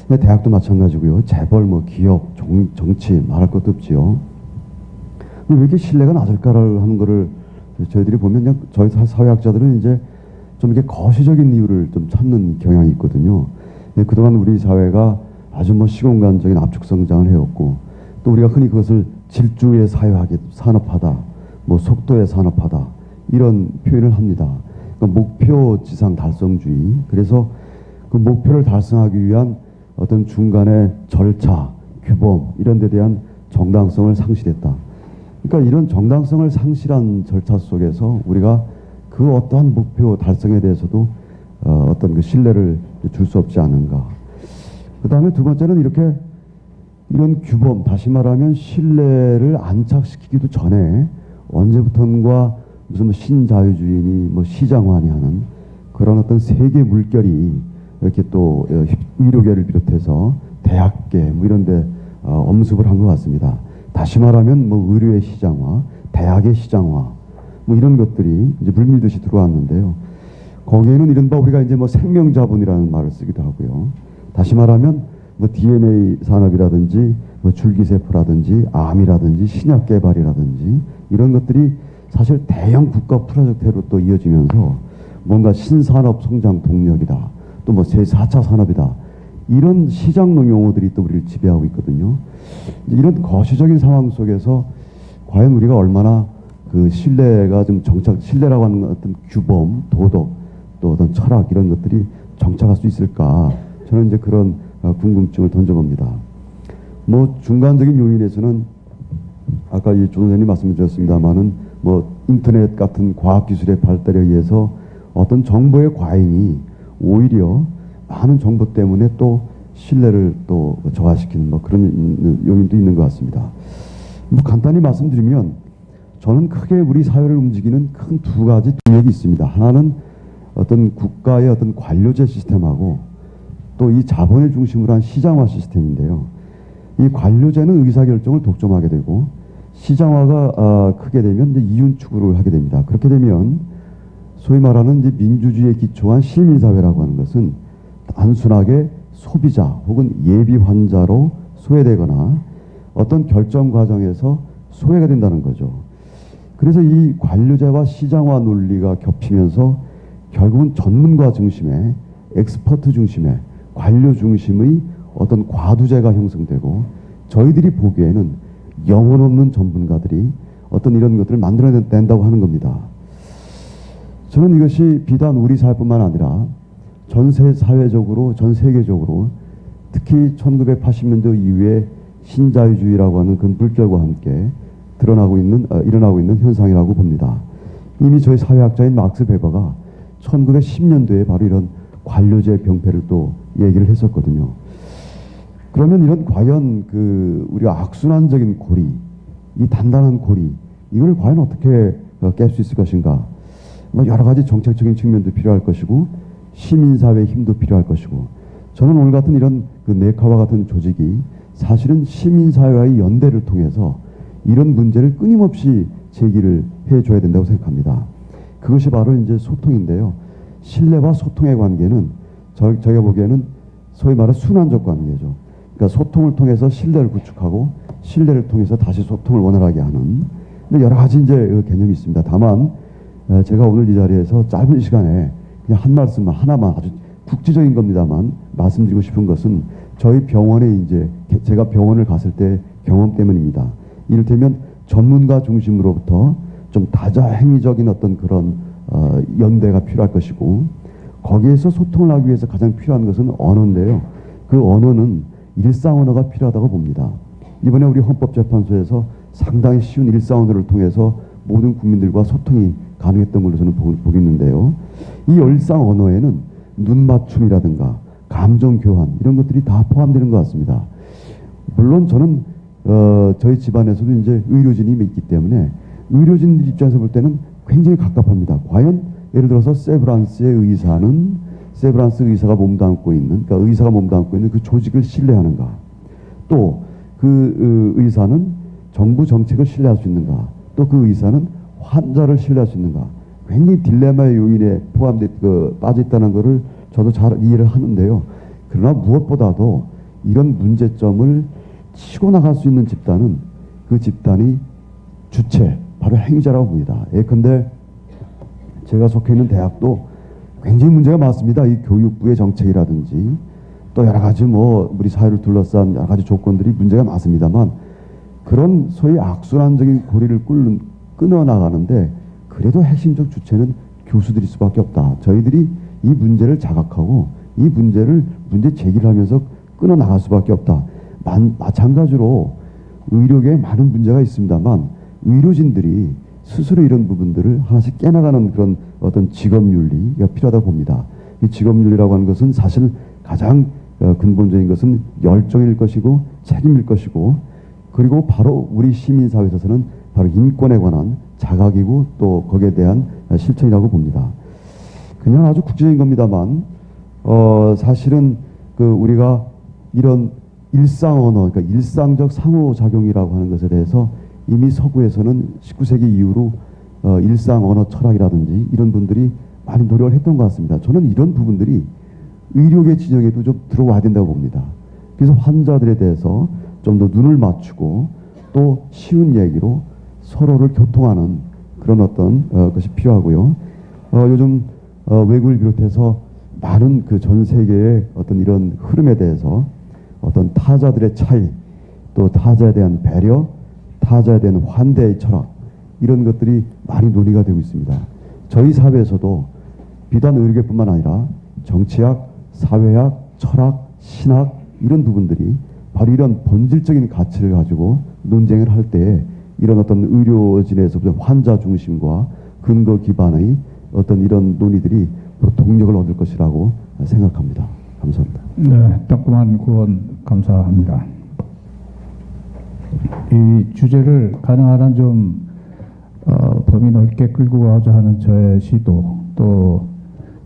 대학도 마찬가지고요. 재벌, 기업, 정치 말할 것도 없지요. 왜 이렇게 신뢰가 낮을까를 하는 거를 저희들이 보면 그냥 저희 사회학자들은 이제 좀 이렇게 거시적인 이유를 좀 찾는 경향이 있거든요. 그동안 우리 사회가 아주 시공간적인 압축 성장을 해왔고 또 우리가 흔히 그것을 질주의 사회학이 산업화다, 속도의 산업화다 이런 표현을 합니다. 그러니까 목표 지상 달성주의. 그래서 그 목표를 달성하기 위한 어떤 중간의 절차, 규범 이런 데 대한 정당성을 상실했다. 그러니까 이런 정당성을 상실한 절차 속에서 우리가 그 어떠한 목표 달성에 대해서도 어떤 그 신뢰를 줄 수 없지 않은가. 그 다음에 두 번째는 이렇게 이런 규범, 다시 말하면 신뢰를 안착시키기도 전에 언제부턴가 무슨 신자유주의니 시장화니 하는 그런 어떤 세계 물결이 이렇게 또 의료계를 비롯해서 대학계 이런 데 엄습을 한 것 같습니다. 다시 말하면 의료의 시장화, 대학의 시장화 이런 것들이 이제 물밀듯이 들어왔는데요. 거기에는 이른바 우리가 이제 생명자본이라는 말을 쓰기도 하고요. 다시 말하면 DNA 산업이라든지 줄기세포라든지 암이라든지 신약 개발이라든지 이런 것들이 사실 대형 국가 프로젝트로 또 이어지면서 뭔가 신산업 성장 동력이다. 또 제4차 산업이다. 이런 시장용 용어들이 또 우리를 지배하고 있거든요. 이런 거시적인 상황 속에서 과연 우리가 얼마나 그 신뢰가 좀 신뢰라고 하는 어떤 규범, 도덕, 또 어떤 철학 이런 것들이 정착할 수 있을까? 저는 이제 그런 궁금증을 던져봅니다. 중간적인 요인에서는 아까 조 선생님 말씀 주셨습니다만은 인터넷 같은 과학기술의 발달에 의해서 어떤 정보의 과잉이 오히려 많은 정보 때문에 또 신뢰를 또 저하시키는 그런 요인도 있는 것 같습니다. 간단히 말씀드리면 저는 크게 우리 사회를 움직이는 큰 두 가지 동력이 있습니다. 하나는 어떤 국가의 어떤 관료제 시스템하고 또 이 자본을 중심으로 한 시장화 시스템인데요. 이 관료제는 의사결정을 독점하게 되고 시장화가 크게 되면 이제 이윤 추구를 하게 됩니다. 그렇게 되면 소위 말하는 이제 민주주의에 기초한 시민사회라고 하는 것은 단순하게 소비자 혹은 예비 환자로 소외되거나 어떤 결정 과정에서 소외가 된다는 거죠. 그래서 이 관료제와 시장화 논리가 겹치면서 결국은 전문가 중심의 엑스퍼트 중심의 관료 중심의 어떤 과두제가 형성되고 저희들이 보기에는 영혼 없는 전문가들이 어떤 이런 것들을 만들어낸다고 하는 겁니다. 저는 이것이 비단 우리 사회뿐만 아니라 전 사회적으로, 전 세계적으로 특히 1980년대 이후에 신자유주의라고 하는 그 물결과 함께 일어나고 있는 현상이라고 봅니다. 이미 저희 사회학자인 막스 베버가 1910년도에 바로 이런 관료제 병폐를 또 얘기를 했었거든요. 그러면 이런 과연 우리가 악순환적인 고리, 이 단단한 고리, 이걸 과연 어떻게 깰 수 있을 것인가? 여러 가지 정책적인 측면도 필요할 것이고 시민사회의 힘도 필요할 것이고 저는 오늘 같은 이런 네카와 같은 조직이 사실은 시민사회와의 연대를 통해서 이런 문제를 끊임없이 제기를 해줘야 된다고 생각합니다. 그것이 바로 이제 소통인데요. 신뢰와 소통의 관계는 저희가 보기에는 소위 말하는 순환적 관계죠. 그러니까 소통을 통해서 신뢰를 구축하고 신뢰를 통해서 다시 소통을 원활하게 하는 여러 가지 이제 개념이 있습니다. 다만 제가 오늘 이 자리에서 짧은 시간에 그냥 한 말씀만 하나만 아주 국지적인 겁니다만 말씀드리고 싶은 것은 저희 병원에 이제 제가 병원을 갔을 때 경험 때문입니다. 이를테면 전문가 중심으로부터 좀 다자행위적인 어떤 그런 연대가 필요할 것이고 거기에서 소통을 하기 위해서 가장 필요한 것은 언어인데요. 그 언어는 일상 언어가 필요하다고 봅니다. 이번에 우리 헌법재판소에서 상당히 쉬운 일상 언어를 통해서 모든 국민들과 소통이 가능했던 걸로 저는 보고 있는데요. 이 일상 언어에는 눈맞춤이라든가 감정 교환 이런 것들이 다 포함되는 것 같습니다. 물론 저는 저희 집안에서도 이제 의료진이 있기 때문에 의료진 입장에서 볼 때는 굉장히 갑갑합니다. 과연 예를 들어서 세브란스의 의사는 세브란스 의사가 몸담고 있는, 그러니까 의사가 몸담고 있는 그 조직을 신뢰하는가, 또 그 의사는 정부 정책을 신뢰할 수 있는가, 또 그 의사는 환자를 신뢰할 수 있는가, 굉장히 딜레마의 요인에 빠져 있다는 것을 저도 잘 이해를 하는데요. 그러나 무엇보다도 이런 문제점을 치고 나갈 수 있는 집단은 그 집단이 주체, 바로 행위자라고 봅니다. 예컨대 제가 속해 있는 대학도 굉장히 문제가 많습니다. 이 교육부의 정책이라든지 또 여러 가지 우리 사회를 둘러싼 여러 가지 조건들이 문제가 많습니다만, 그런 소위 악순환적인 고리를 끊어 나가는데 그래도 핵심적 주체는 교수들일 수밖에 없다. 저희들이 이 문제를 자각하고 이 문제 제기를 하면서 끊어 나갈 수밖에 없다. 마찬가지로 의료계에 많은 문제가 있습니다만 의료진들이 스스로 이런 부분들을 하나씩 깨나가는 그런 어떤 직업윤리가 필요하다고 봅니다. 이 직업윤리라고 하는 것은 사실 가장 근본적인 것은 열정일 것이고 책임일 것이고, 그리고 바로 우리 시민사회에 있어서는 바로 인권에 관한 자각이고 또 거기에 대한 실천이라고 봅니다. 그냥 아주 국제적인 겁니다만 사실은 우리가 이런 일상 언어, 그러니까 일상적 상호작용이라고 하는 것에 대해서 이미 서구에서는 19세기 이후로 일상 언어 철학이라든지 이런 분들이 많이 노력을 했던 것 같습니다. 저는 이런 부분들이 의료계 진영에도 좀 들어와야 된다고 봅니다. 그래서 환자들에 대해서 좀 더 눈을 맞추고 또 쉬운 얘기로 서로를 교통하는 그런 어떤 것이 필요하고요. 요즘 외국을 비롯해서 많은 전 세계의 어떤 이런 흐름에 대해서 어떤 타자들의 차이, 또 타자에 대한 배려, 타자에 대한 환대의 철학, 이런 것들이 많이 논의가 되고 있습니다. 저희 사회에서도 비단 의료계뿐만 아니라 정치학, 사회학, 철학, 신학, 이런 부분들이 바로 이런 본질적인 가치를 가지고 논쟁을 할 때 이런 어떤 의료진에서부터 환자 중심과 근거 기반의 어떤 이런 논의들이 동력을 얻을 것이라고 생각합니다. 감사합니다. 네, 따끔한 구원 감사합니다. 이 주제를 가능한 한 좀 범위 넓게 끌고 가고자 하는 저의 시도, 또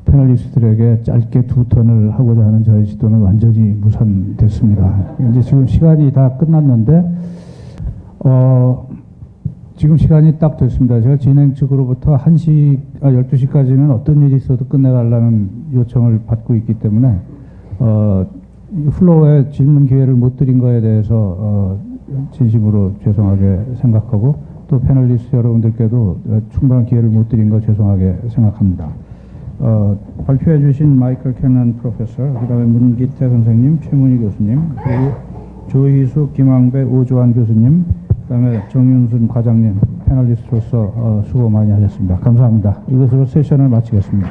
패널리스트들에게 짧게 두 턴을 하고자 하는 저의 시도는 완전히 무산됐습니다. 이제 지금 시간이 다 끝났는데 지금 시간이 딱 됐습니다. 제가 진행 측으로부터 12시까지는 어떤 일이 있어도 끝내달라는 요청을 받고 있기 때문에 플로어에 질문 기회를 못 드린 거에 대해서 진심으로 죄송하게 생각하고, 또 패널리스트 여러분들께도 충분한 기회를 못 드린 거 죄송하게 생각합니다. 발표해 주신 마이클 캐넌 프로페서, 그 다음에 문기태 선생님, 최문희 교수님, 그리고 조희숙, 김왕배, 오조환 교수님, 그 다음에 정윤순 과장님, 패널리스트로서 수고 많이 하셨습니다. 감사합니다. 이것으로 세션을 마치겠습니다.